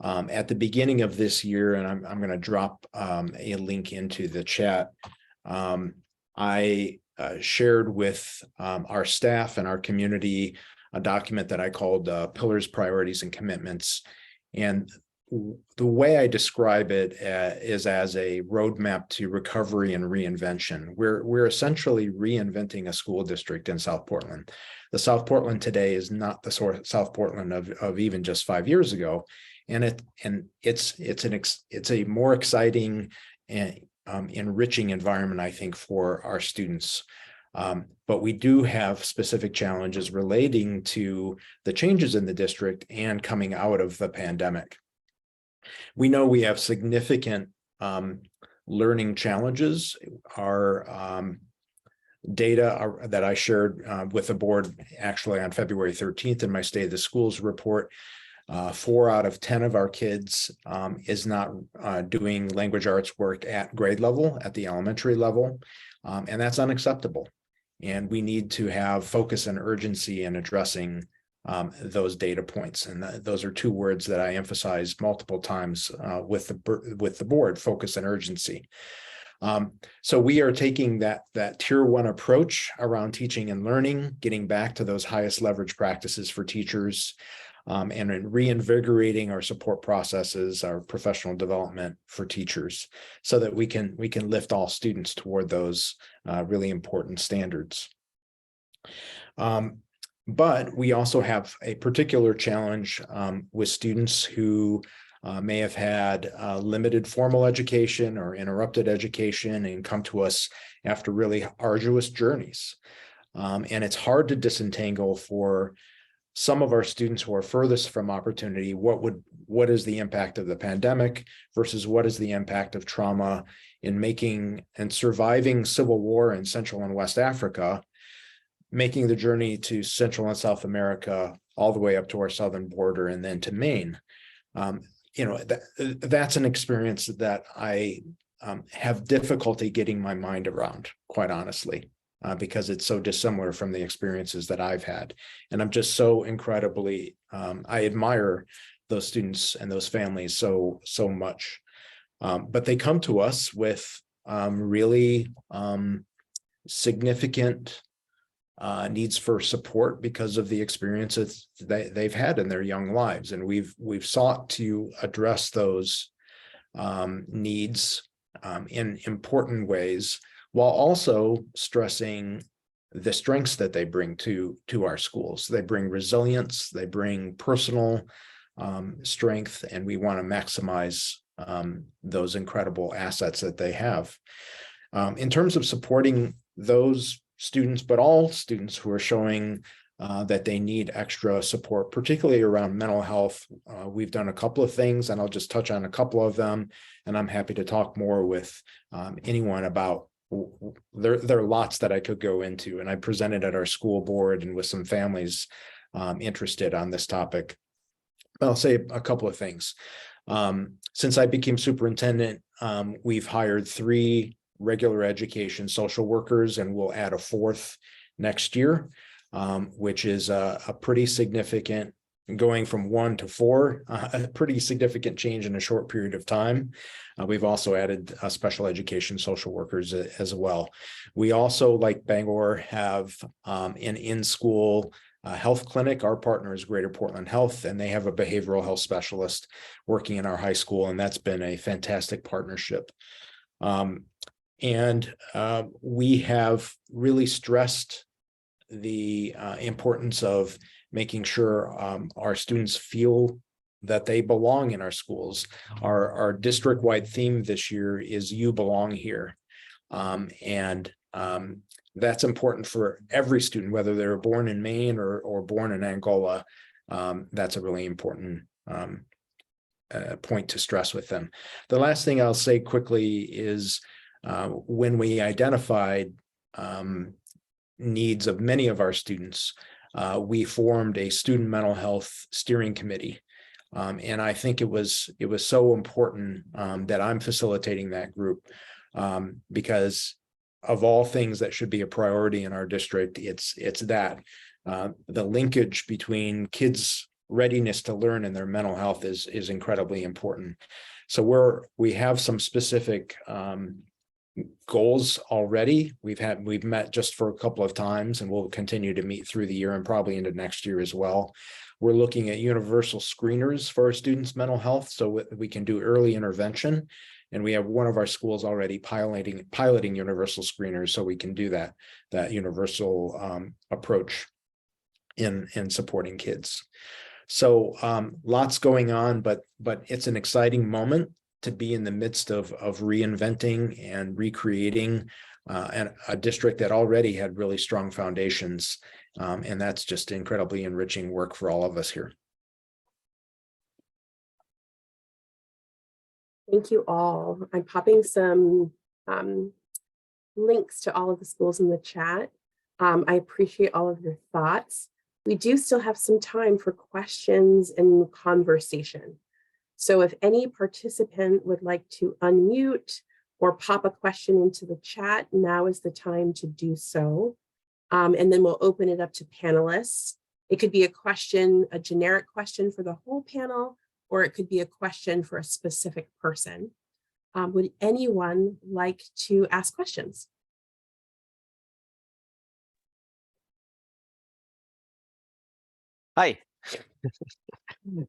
At the beginning of this year, and I'm going to drop a link into the chat, I shared with our staff and our community a document that I called Pillars, Priorities, and Commitments. And the way I describe it is as a roadmap to recovery and reinvention. We're essentially reinventing a school district in South Portland. The South Portland today is not the sort of South Portland of even just 5 years ago, and it's a more exciting and enriching environment, I think, for our students. But we do have specific challenges relating to the changes in the district and coming out of the pandemic. We know we have significant learning challenges. Our data that I shared with the board actually on February 13th in my State of the Schools report, 4 out of 10 of our kids is not doing language arts work at grade level, at the elementary level, and that's unacceptable. And we need to have focus and urgency in addressing those data points. And those are 2 words that I emphasize multiple times with the board: focus and urgency. So we are taking that tier 1 approach around teaching and learning, getting back to those highest leverage practices for teachers, and in reinvigorating our support processes, our professional development for teachers, so that we can lift all students toward those really important standards. But we also have a particular challenge with students who may have had limited formal education or interrupted education and come to us after really arduous journeys. And it's hard to disentangle for some of our students who are furthest from opportunity what is the impact of the pandemic versus what is the impact of trauma in making and surviving civil war in Central and West Africa, making the journey to Central and South America all the way up to our southern border and then to Maine. That's an experience that I have difficulty getting my mind around, quite honestly, because it's so dissimilar from the experiences that I've had. And I'm just so incredibly, I admire those students and those families so much. But they come to us with really significant needs for support because of the experiences they've had in their young lives. And we've sought to address those needs in important ways, while also stressing the strengths that they bring to our schools. They bring resilience, they bring personal strength, and we want to maximize those incredible assets that they have. In terms of supporting those students, but all students who are showing that they need extra support, particularly around mental health, we've done a couple of things, and I'll just touch on a couple of them, and I'm happy to talk more with anyone about. There are lots that I could go into, and I presented at our school board and with some families interested on this topic. I'll say a couple of things. Since I became superintendent, we've hired 3 regular education social workers, and we'll add a 4th next year, which is a pretty significant, going from 1 to 4, a pretty significant change in a short period of time. We've also added special education social workers as well. We also, like Bangor, have an in-school health clinic. Our partner is Greater Portland Health, and they have a behavioral health specialist working in our high school, and that's been a fantastic partnership. And we have really stressed the importance of making sure our students feel that they belong in our schools. Our district-wide theme this year is "You Belong Here." And that's important for every student, whether they're born in Maine or born in Angola. That's a really important point to stress with them. The last thing I'll say quickly is when we identified needs of many of our students, we formed a student mental health steering committee. And I think it was so important that I'm facilitating that group because of all things that should be a priority in our district, it's that the linkage between kids' readiness to learn and their mental health is incredibly important. So we have some specific goals already. We've met just for a couple of times, and we'll continue to meet through the year and probably into next year as well. We're looking at universal screeners for our students' mental health so we can do early intervention. And we have one of our schools already piloting universal screeners, so we can do that universal approach in supporting kids. So lots going on, but it's an exciting moment to be in the midst of reinventing and recreating a district that already had really strong foundations. And that's just incredibly enriching work for all of us here.
Thank you all. I'm popping some links to all of the schools in the chat. I appreciate all of your thoughts. We do still have some time for questions and conversation. So if any participant would like to unmute or pop a question into the chat, now is the time to do so. And then we'll open it up to panelists. It could be a question, a generic question for the whole panel, or it could be a question for a specific person. Would anyone like to ask questions?
Hi.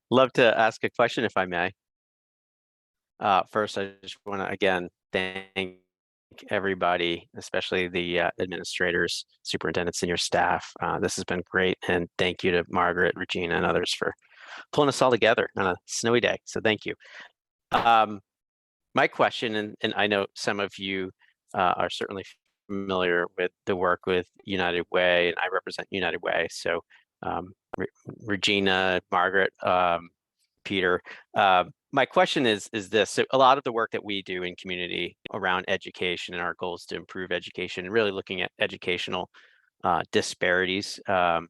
Love to ask a question if I may. First, I just want to again thank everybody, especially the administrators, superintendents, and your staff. This has been great, and thank you to Margaret, Regina, and others for pulling us all together on a snowy day. So thank you. My question, and I know some of you are certainly familiar with the work with United Way, and I represent United Way. So Regina, Margaret, Peter, my question is this. So a lot of the work that we do in community around education and our goals to improve education and really looking at educational disparities, a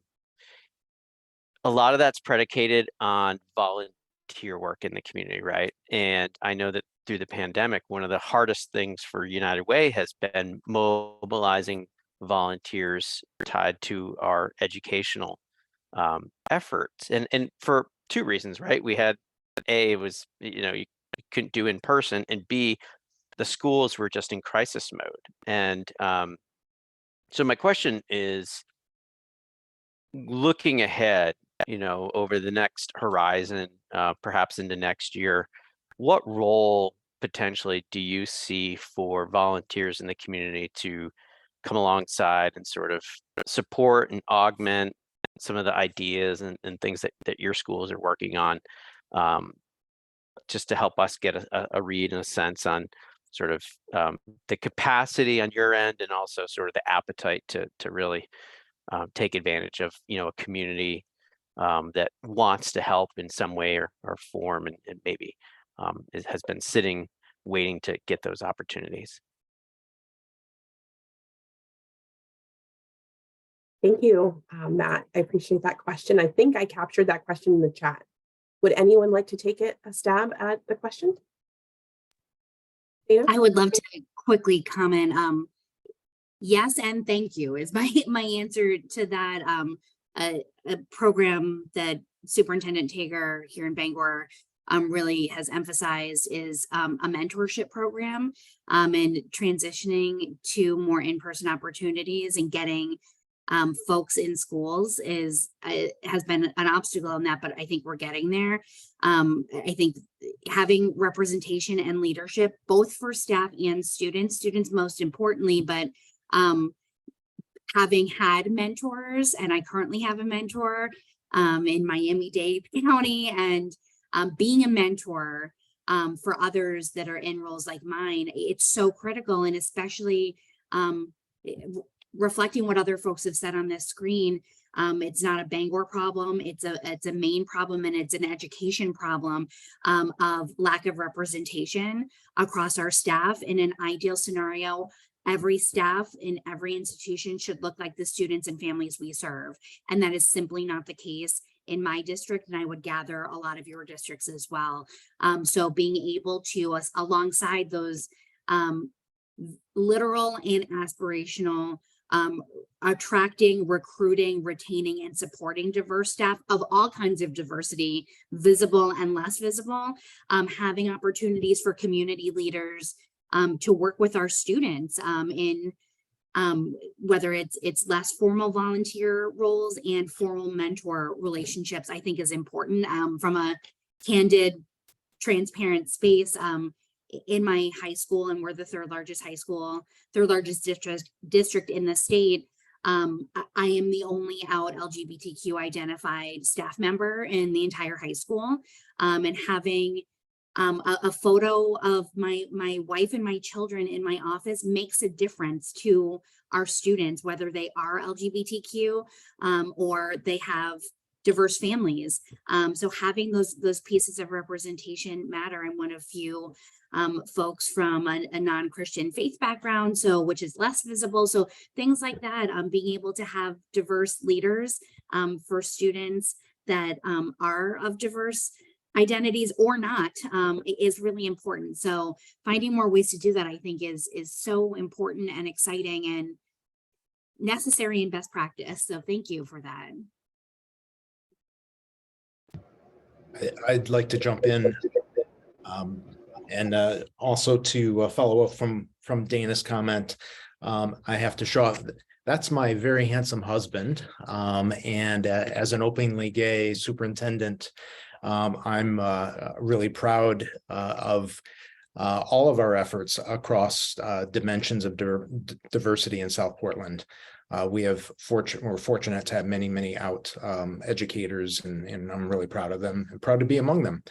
lot of that's predicated on volunteer work in the community, right? And I know that through the pandemic, one of the hardest things for United Way has been mobilizing volunteers tied to our educational efforts, and for two reasons, right? We had A, was you couldn't do in person, and B, the schools were just in crisis mode. And so my question is, looking ahead, over the next horizon, perhaps into next year, what role potentially do you see for volunteers in the community to come alongside and sort of support and augment some of the ideas and things that your schools are working on, just to help us get a read and a sense on sort of the capacity on your end, and also sort of the appetite to really take advantage of a community that wants to help in some way or form, and maybe it has been sitting waiting to get those opportunities.
Thank you, Matt. I appreciate that question. I think I captured that question in the chat. Would anyone like to take a stab at the question? Dana?
I would love to quickly comment. Yes, and thank you is my answer to that. A program that Superintendent Tager here in Bangor really has emphasized is a mentorship program, and transitioning to more in-person opportunities and getting folks in schools has been an obstacle in that, but I think we're getting there. I think having representation and leadership, both for staff and students most importantly, but having had mentors, and I currently have a mentor in Miami-Dade County, and being a mentor for others that are in roles like mine, it's so critical. And especially reflecting what other folks have said on this screen, It's not a Bangor problem. It's a Maine problem, and it's an education problem of lack of representation across our staff. In an ideal scenario, every staff in every institution should look like the students and families we serve. And that is simply not the case in my district, and I would gather a lot of your districts as well. So being able to, alongside those literal and aspirational, attracting, recruiting, retaining, and supporting diverse staff of all kinds of diversity, visible and less visible, having opportunities for community leaders to work with our students in whether it's less formal volunteer roles and formal mentor relationships, I think is important from a candid, transparent space. In my high school, and we're the third largest district in the state, I am the only out LGBTQ identified staff member in the entire high school, and having a photo of my wife and my children in my office makes a difference to our students, whether they are LGBTQ or they have diverse families. So having those pieces of representation matter. I'm one of few folks from a non-Christian faith background, so which is less visible. So things like that, being able to have diverse leaders for students that are of diverse identities or not is really important. So finding more ways to do that, I think, is so important and exciting and necessary and best practice. So thank you for that.
I'd like to jump in and also to follow up from Dana's comment. I have to show off. That's my very handsome husband. And as an openly gay superintendent, I'm really proud of all of our efforts across dimensions of diversity in South Portland. We're fortunate to have many out educators, and I'm really proud of them and proud to be among them.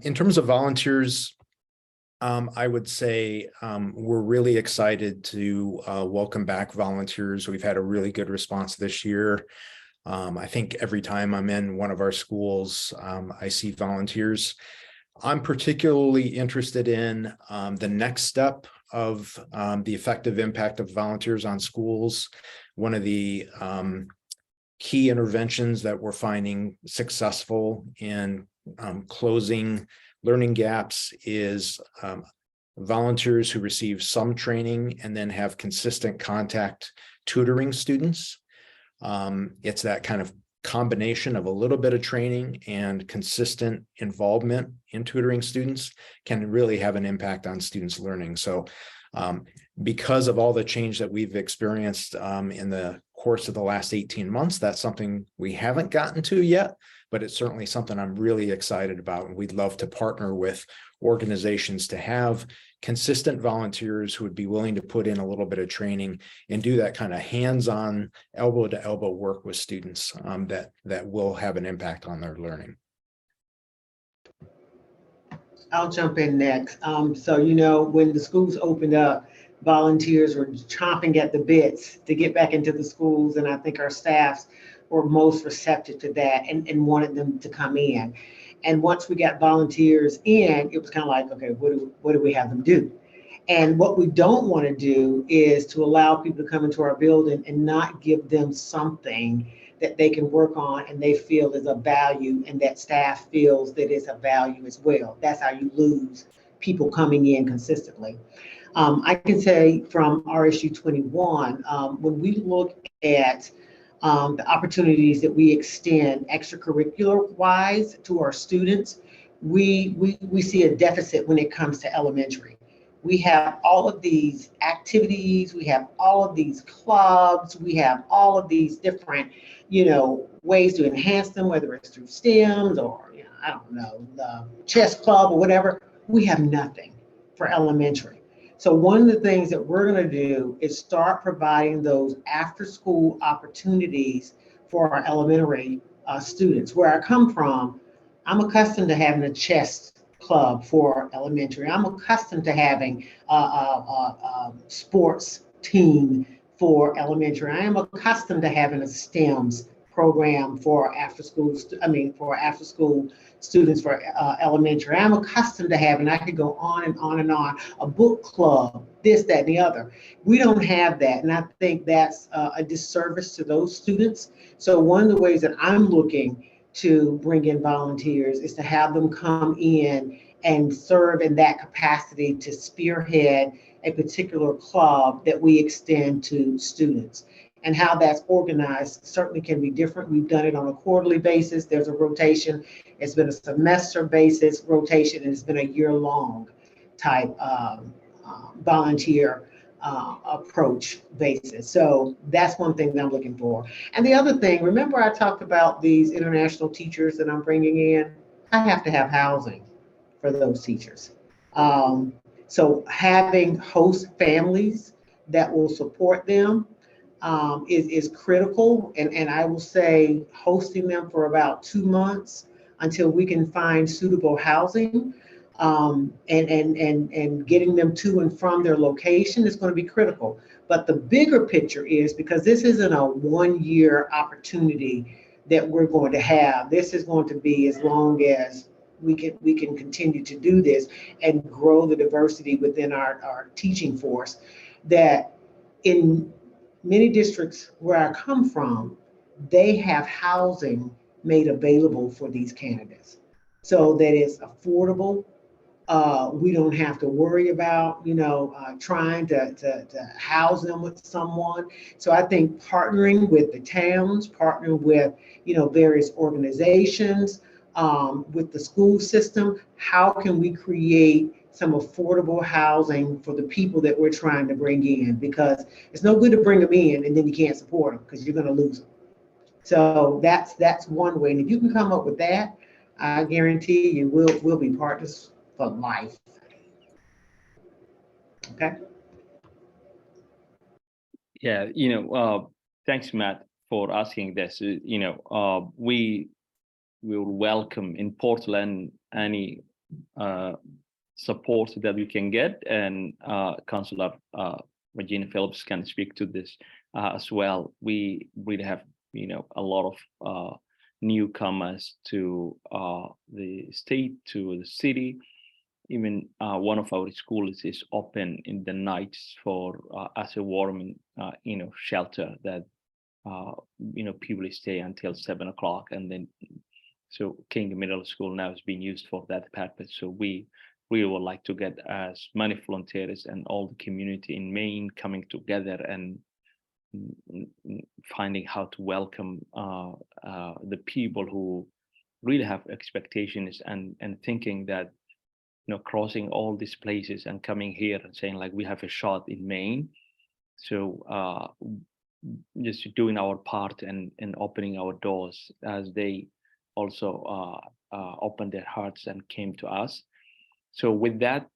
In terms of volunteers, I would say we're really excited to welcome back volunteers. We've had a really good response this year. I think every time I'm in one of our schools, I see volunteers. I'm particularly interested in the next step of the effective impact of volunteers on schools. One of the key interventions that we're finding successful in closing learning gaps is volunteers who receive some training and then have consistent contact tutoring students. It's that kind of combination of a little bit of training and consistent involvement in tutoring students can really have an impact on students' learning. So because of all the change that we've experienced in the course of the last 18 months, that's something we haven't gotten to yet, but it's certainly something I'm really excited about. And we'd love to partner with organizations to have consistent volunteers who would be willing to put in a little bit of training and do that kind of hands-on, elbow-to-elbow work with students that will have an impact on their learning.
I'll jump in next. So, when the schools opened up, volunteers were chomping at the bits to get back into the schools. And I think our staffs were most receptive to that and wanted them to come in. And once we got volunteers in, it was kind of like, okay, what do we have them do? And what we don't want to do is to allow people to come into our building and not give them something that they can work on and they feel is of value, and that staff feels that is of value as well. That's how you lose people coming in consistently. I can say from RSU 21, when we look at the opportunities that we extend extracurricular wise to our students, we see a deficit when it comes to elementary. We have all of these activities, we have all of these clubs, we have all of these different, ways to enhance them, whether it's through STEMs or, I don't know, the chess club or whatever. We have nothing for elementary. So one of the things that we're going to do is start providing those after-school opportunities for our elementary students. Where I come from, I'm accustomed to having a chess club for elementary. I'm accustomed to having a sports team for elementary. I am accustomed to having a STEMS program for after school, for after school students for elementary. I'm accustomed to having, I could go on and on and on, a book club, this, that, and the other. We don't have that. And I think that's a disservice to those students. So one of the ways that I'm looking to bring in volunteers is to have them come in and serve in that capacity to spearhead a particular club that we extend to students. And how that's organized certainly can be different. We've done it on a quarterly basis. There's a rotation. It's been a semester basis rotation, and it's been a year-long type volunteer approach basis. So that's one thing that I'm looking for. And the other thing, remember I talked about these international teachers that I'm bringing in? I have to have housing for those teachers. So having host families that will support them is critical. And I will say hosting them for about 2 months until we can find suitable housing and getting them to and from their location is going to be critical. But the bigger picture is, because this isn't a 1-year opportunity that we're going to have, this is going to be as long as we can continue to do this and grow the diversity within our teaching force, that in many districts where I come from, they have housing made available for these candidates so that it's affordable. We don't have to worry about, trying to house them with someone. So I think partnering with the towns, partnering with, various organizations, with the school system, how can we create some affordable housing for the people that we're trying to bring in? Because it's no good to bring them in and then you can't support them because you're going to lose them. So that's one way. And if you can come up with that, I guarantee you we'll be partners for life. Okay.
Yeah, thanks, Matt, for asking this. We will welcome in Portland any support that we can get, and Councillor Regina Phillips can speak to this as well. We really have, a lot of newcomers to the state, to the city. Even one of our schools is open in the nights for as a warming, shelter that people stay until 7 o'clock, and then so King Middle School now is being used for that purpose. So we would like to get as many volunteers and all the community in Maine coming together and finding how to welcome the people who really have expectations and thinking that, crossing all these places and coming here and saying like we have a shot in Maine. So just doing our part and opening our doors as they also opened their hearts and came to us. So with that,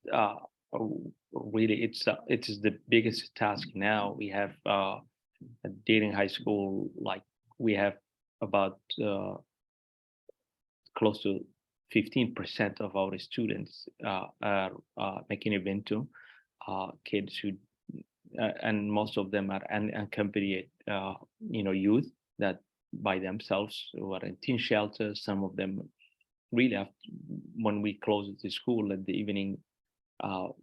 really, it is the biggest task now. We have at Deering High School, like we have about close to 15% of our students are making Ubuntu, kids who, and most of them are unaccompanied, youth that by themselves who are in teen shelters. Some of them really have, when we close the school in the evening,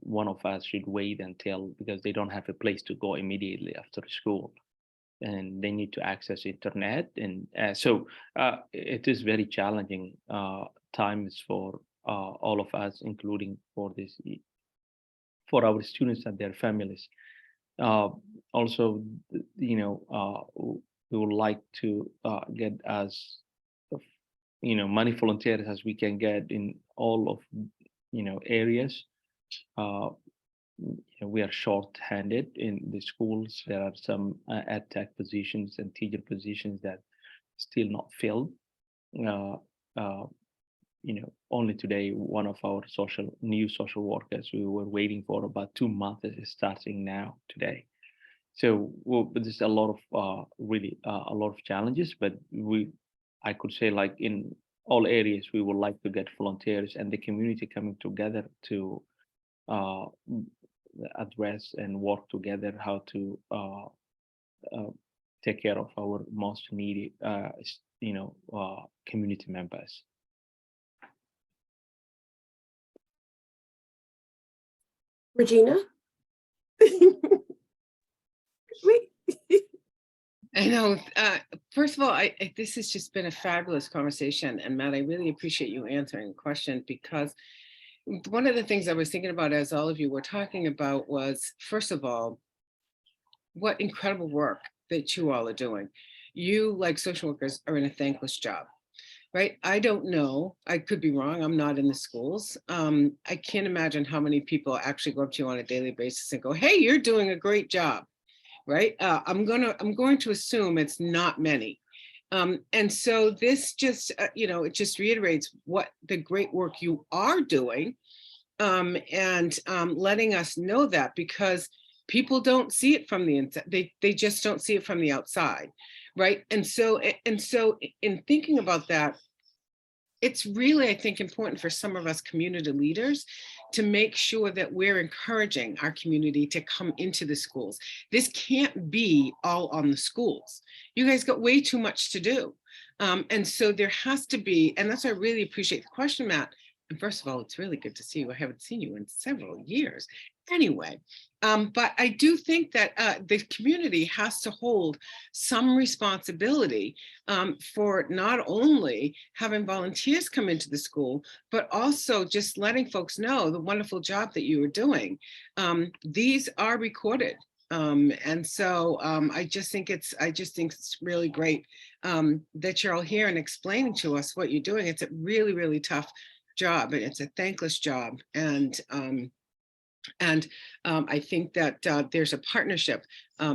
one of us should wait until, because they don't have a place to go immediately after school, and they need to access internet. And so it is very challenging times for all of us, including for our students and their families. Also, we would like to get as many volunteers as we can get in all of areas. We are short-handed in the schools. There are some ed tech positions and teacher positions that still not filled. Only today, one of our new social workers we were waiting for about 2 months is starting now today. So there's a lot of really a lot of challenges, but I could say like in all areas we would like to get volunteers and the community coming together to address and work together how to take care of our most needy, community members.
Regina? Wait.
I know. First of all, this has just been a fabulous conversation. And Matt, I really appreciate you answering the question, because one of the things I was thinking about as all of you were talking about was, first of all, what incredible work that you all are doing. You, like social workers, are in a thankless job, right? I don't know. I could be wrong. I'm not in the schools. I can't imagine how many people actually go up to you on a daily basis and go, "Hey, you're doing a great job." Right? I'm going to assume it's not many. And so this just, it just reiterates what the great work you are doing, and letting us know that, because people don't see it from the inside. They just don't see it from the outside, right? And so in thinking about that, it's really, I think, important for some of us community leaders to make sure that we're encouraging our community to come into the schools. This can't be all on the schools. You guys got way too much to do. And so there has to be, and that's why I really appreciate the question, Matt. And first of all, it's really good to see you. I haven't seen you in several years. Anyway, but I do think that the community has to hold some responsibility for not only having volunteers come into the school, but also just letting folks know the wonderful job that you are doing. These are recorded. And so I just think it's really great that you're all here and explaining to us what you're doing. It's a really, really tough job, and it's a thankless job. And I think that there's a partnership.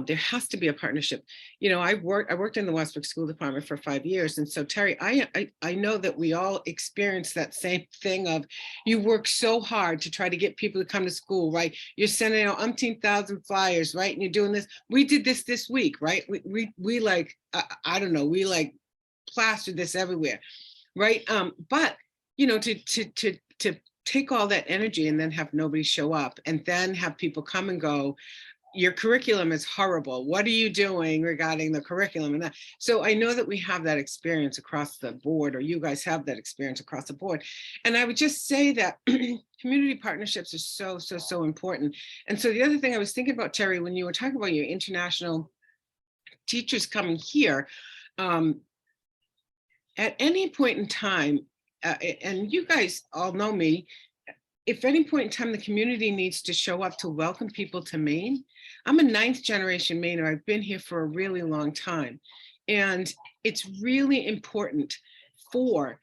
There has to be a partnership. I worked in the Westbrook School Department for 5 years. And so Terry, I know that we all experience that same thing of, you work so hard to try to get people to come to school, right? You're sending out umpteen thousand flyers, right? And you're doing this. We did this week, right? We like, I don't know, we like plastered this everywhere, right? But to take all that energy and then have nobody show up, and then have people come and go, your curriculum is horrible. What are you doing regarding the curriculum? And that. So I know that we have that experience across the board, or you guys have that experience across the board. And I would just say that community partnerships are so important. And so the other thing I was thinking about, Terry, when you were talking about your international teachers coming here, at any point in time, and you guys all know me, if any point in time the community needs to show up to welcome people to Maine, I'm a 9th generation Mainer. I've been here for a really long time. And it's really important for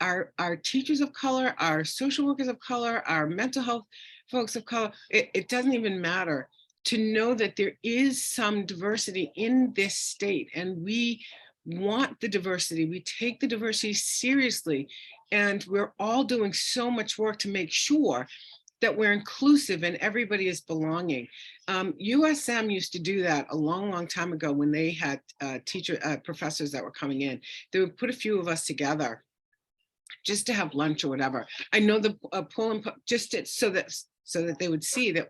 our teachers of color, our social workers of color, our mental health folks of color, it doesn't even matter, to know that there is some diversity in this state. And we want the diversity. We take the diversity seriously. And we're all doing so much work to make sure that we're inclusive and everybody is belonging. USM used to do that a long time ago when they had professors that were coming in. They would put a few of us together just to have lunch or whatever. I know the Pullman, so that they would see that,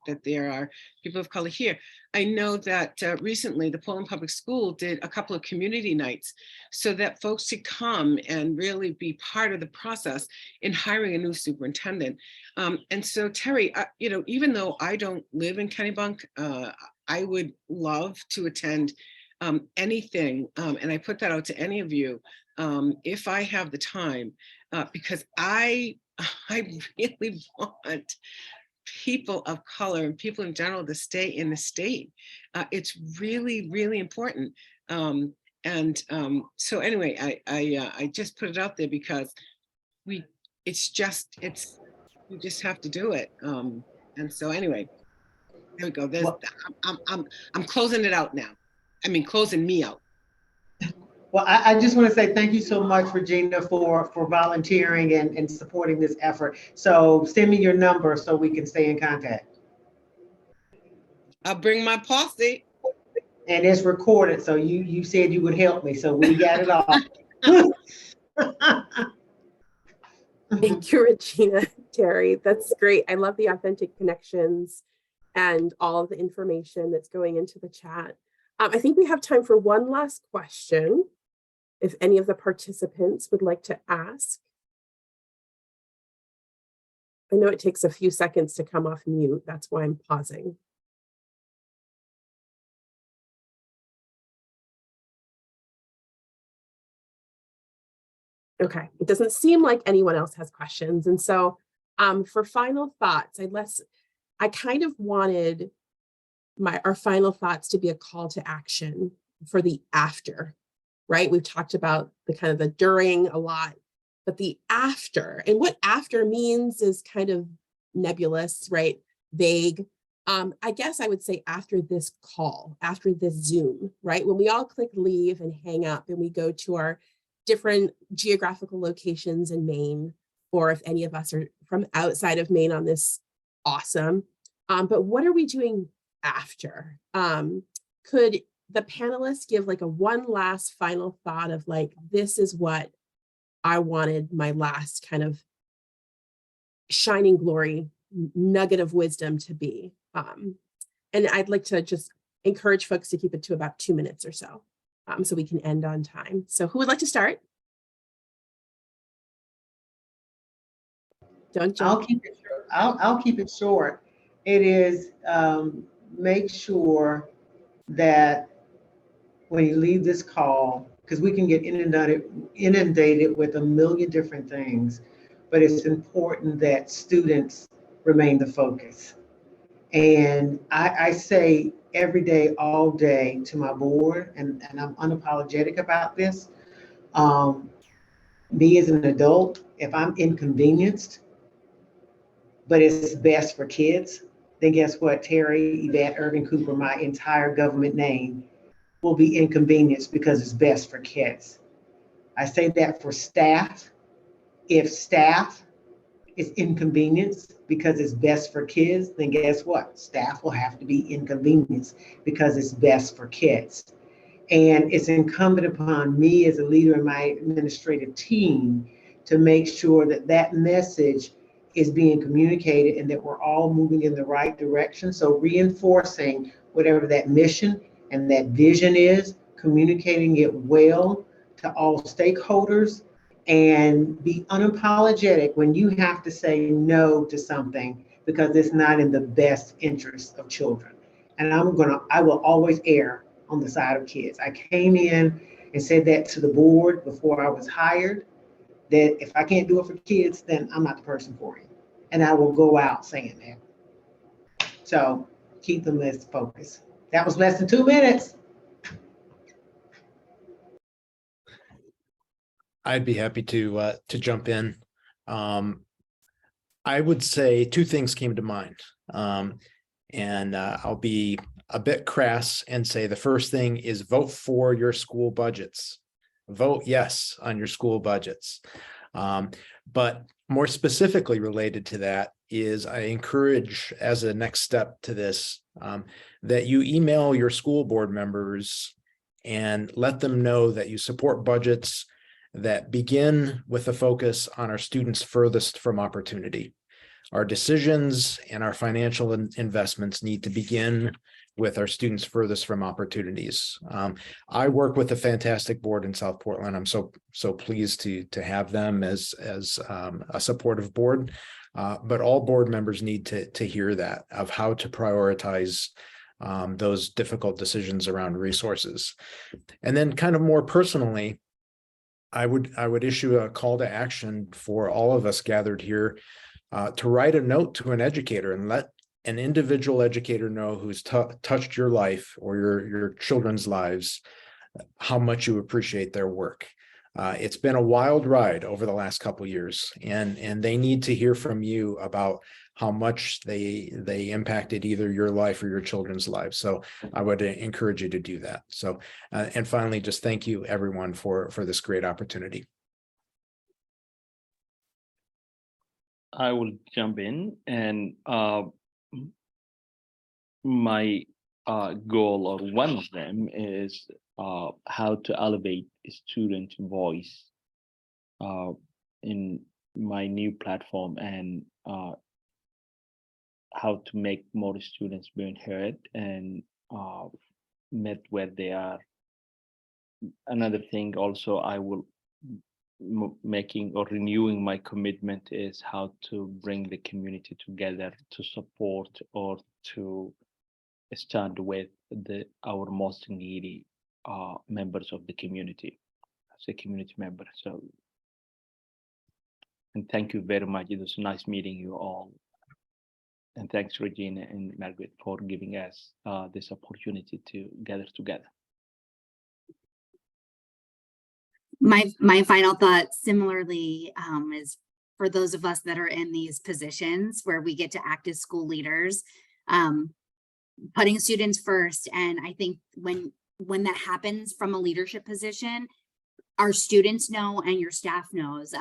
that there are people of color here. I know that recently the Pullman Public School did a couple of community nights so that folks could come and really be part of the process in hiring a new superintendent. And so Terry, even though I don't live in Kennebunk, I would love to attend anything, and I put that out to any of you, if I have the time, because I really want people of color and people in general to stay in the state. It's really, really important. So anyway, I just put it out there because we just have to do it. And so anyway, there we go. I'm closing it out now. I mean, closing me out.
Well, I just want to say thank you so much, Regina, for volunteering and supporting this effort. So send me your number so we can stay in contact.
I'll bring my posse.
And it's recorded, so you said you would help me, so we got it all.
Thank you, Regina. Terry, that's great. I love the authentic connections and all of the information that's going into the chat. I think we have time for one last question. If any of the participants would like to ask. I know it takes a few seconds to come off mute. That's why I'm pausing. Okay, it doesn't seem like anyone else has questions. And so for final thoughts, I kind of wanted our final thoughts to be a call to action for the after, right? We've talked about the kind of the during a lot, but the after, and what after means is kind of nebulous, right? Vague. I guess I would say after this call, after this Zoom, right? When we all click leave and hang up and we go to our different geographical locations in Maine, or if any of us are from outside of Maine on this, awesome. But what are we doing after? Could the panelists give like a one last final thought of like, this is what I wanted my last kind of shining glory nugget of wisdom to be? And I'd like to just encourage folks to keep it to about 2 minutes or so. So we can end on time. So who would like to start? Don't jump.
I'll keep it short. I'll keep it short. It is make sure that when you leave this call, because we can get inundated with a million different things, but it's important that students remain the focus. And I say every day, all day to my board, and I'm unapologetic about this. Me as an adult, if I'm inconvenienced, but it's best for kids, then guess what? Terry, Yvette, Irving Cooper, my entire government name will be inconvenienced because it's best for kids. I say that for staff. If staff is inconvenienced because it's best for kids, then guess what? Staff will have to be inconvenienced because it's best for kids. And it's incumbent upon me as a leader in my administrative team to make sure that that message is being communicated and that we're all moving in the right direction. So reinforcing whatever that mission and that vision is, communicating it well to all stakeholders, and be unapologetic when you have to say no to something because it's not in the best interest of children. And I will always err on the side of kids. I came in and said that to the board before I was hired, that if I can't do it for kids, then I'm not the person for you. And I will go out saying that. So keep the list focused. That was less than 2 minutes.
I'd be happy to jump in. I would say two things came to mind. And I'll be a bit crass and say the first thing is vote for your school budgets. Vote yes on your school budgets. But more specifically related to that is I encourage, as a next step to this, that you email your school board members and let them know that you support budgets that begin with a focus on our students furthest from opportunity. Our decisions and our financial investments need to begin with our students furthest from opportunities. I work with a fantastic board in South Portland. I'm so pleased to have them as a supportive board. But all board members need to hear that, of how to prioritize those difficult decisions around resources. And then kind of more personally, I would issue a call to action for all of us gathered here to write a note to an educator and let an individual educator know who's touched your life or your children's lives, how much you appreciate their work. It's been a wild ride over the last couple of years, and they need to hear from you about how much they impacted either your life or your children's lives. So I would encourage you to do that. So, and finally, just thank you everyone for this great opportunity.
I will jump in, and my goal, or one of them, is how to elevate student voice in my new platform, and how to make more students being heard, and met where they are. Another thing also I will making or renewing my commitment is how to bring the community together to support or to stand with our most needy members of the community as a community member. So, and thank you very much. It was nice meeting you all. And thanks, Regina and Margaret, for giving us this opportunity to gather together.
My final thought similarly is for those of us that are in these positions where we get to act as school leaders, putting students first. And I think when that happens from a leadership position, our students know and your staff knows.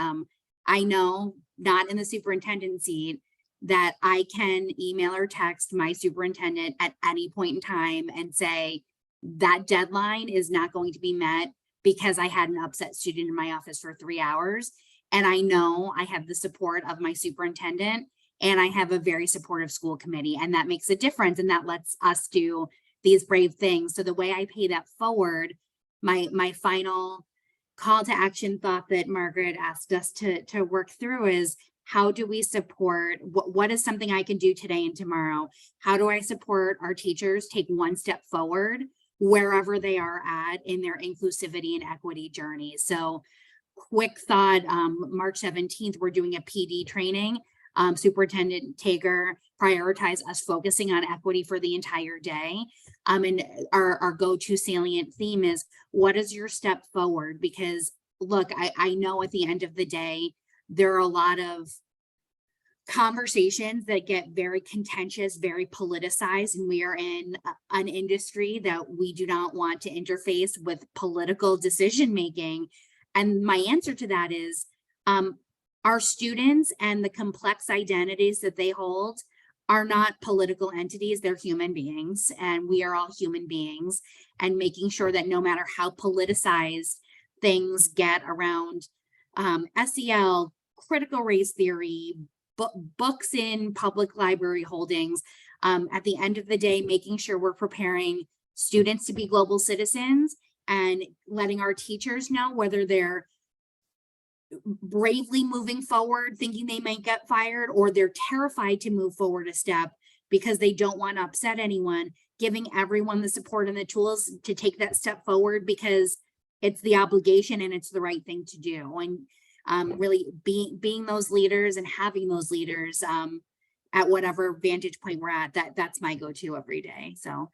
I know, not in the superintendent seat, that I can email or text my superintendent at any point in time and say that deadline is not going to be met because I had an upset student in my office for 3 hours. And I know I have the support of my superintendent and I have a very supportive school committee, and that makes a difference. And that lets us do these brave things. So the way I pay that forward, my final call to action thought that Margaret asked us to work through is, how do we support, what is something I can do today and tomorrow? How do I support our teachers take one step forward wherever they are at in their inclusivity and equity journey? So quick thought, March 17th, we're doing a PD training. Superintendent Tager prioritized us focusing on equity for the entire day. And our go-to salient theme is, what is your step forward? Because look, I know at the end of the day, there are a lot of conversations that get very contentious, very politicized, and we are in an industry that we do not want to interface with political decision making. And my answer to that is, our students and the complex identities that they hold are not political entities, they're human beings, and we are all human beings. And making sure that no matter how politicized things get around SEL, critical race theory, books in public library holdings, at the end of the day, making sure we're preparing students to be global citizens and letting our teachers know whether they're bravely moving forward, thinking they might get fired, or they're terrified to move forward a step because they don't want to upset anyone, giving everyone the support and the tools to take that step forward because it's the obligation and it's the right thing to do. And really being those leaders and having those leaders at whatever vantage point we're at, that's my go-to every day. So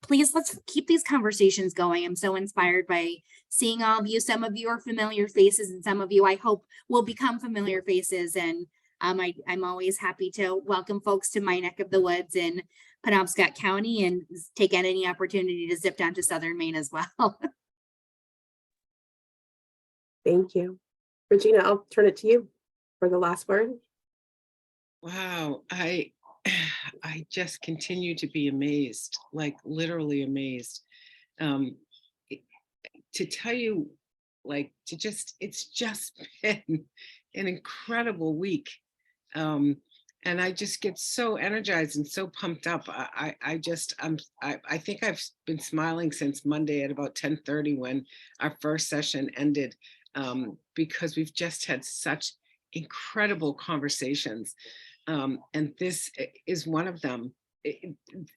please, let's keep these conversations going. I'm so inspired by seeing all of you. Some of you are familiar faces and some of you I hope will become familiar faces. And I'm always happy to welcome folks to my neck of the woods in Penobscot County and take any opportunity to zip down to Southern Maine as well.
Thank you. Regina, I'll turn it to you for the last word.
Wow, I just continue to be amazed, like literally amazed. To tell you, like, it's just been an incredible week. And I just get so energized and so pumped up. I think I've been smiling since Monday at about 10:30 when our first session ended, because we've just had such incredible conversations. And this is one of them.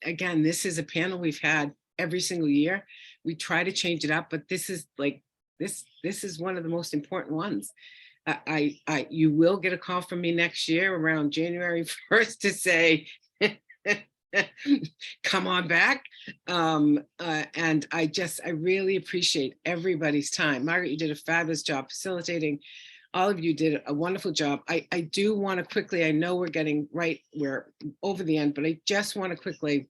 Again, this is a panel we've had every single year. We try to change it up, but this is like, this is one of the most important ones. You will get a call from me next year around January 1st to say, come on back. And I really appreciate everybody's time. Margaret, you did a fabulous job facilitating. All of you did a wonderful job. I do want to quickly, I know we're over the end, but I just want to quickly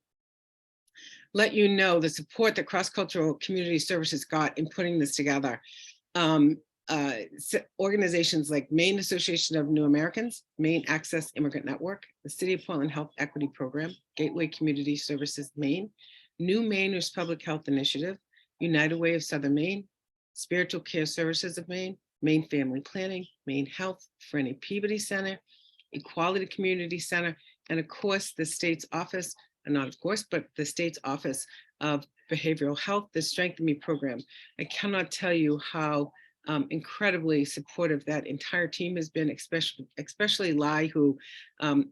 let you know the support that Cross-Cultural Community Services got in putting this together. Organizations like Maine Association of New Americans, Maine Access Immigrant Network, the City of Portland Health Equity Program, Gateway Community Services Maine, New Mainers Public Health Initiative, United Way of Southern Maine, Spiritual Care Services of Maine, Maine Family Planning, Maine Health, Franny Peabody Center, Equality Community Center, and of course, the state's office, and not of course, but the state's office of behavioral health, the Strengthen Me program. I cannot tell you how incredibly supportive that entire team has been, especially Lai, who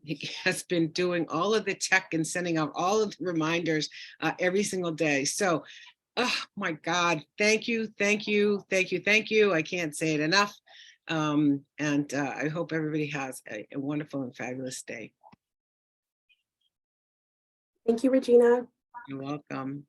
he has been doing all of the tech and sending out all of the reminders every single day. So, oh my God, thank you, thank you, thank you, thank you. I can't say it enough. And I hope everybody has a wonderful and fabulous day.
Thank you, Regina.
You're welcome.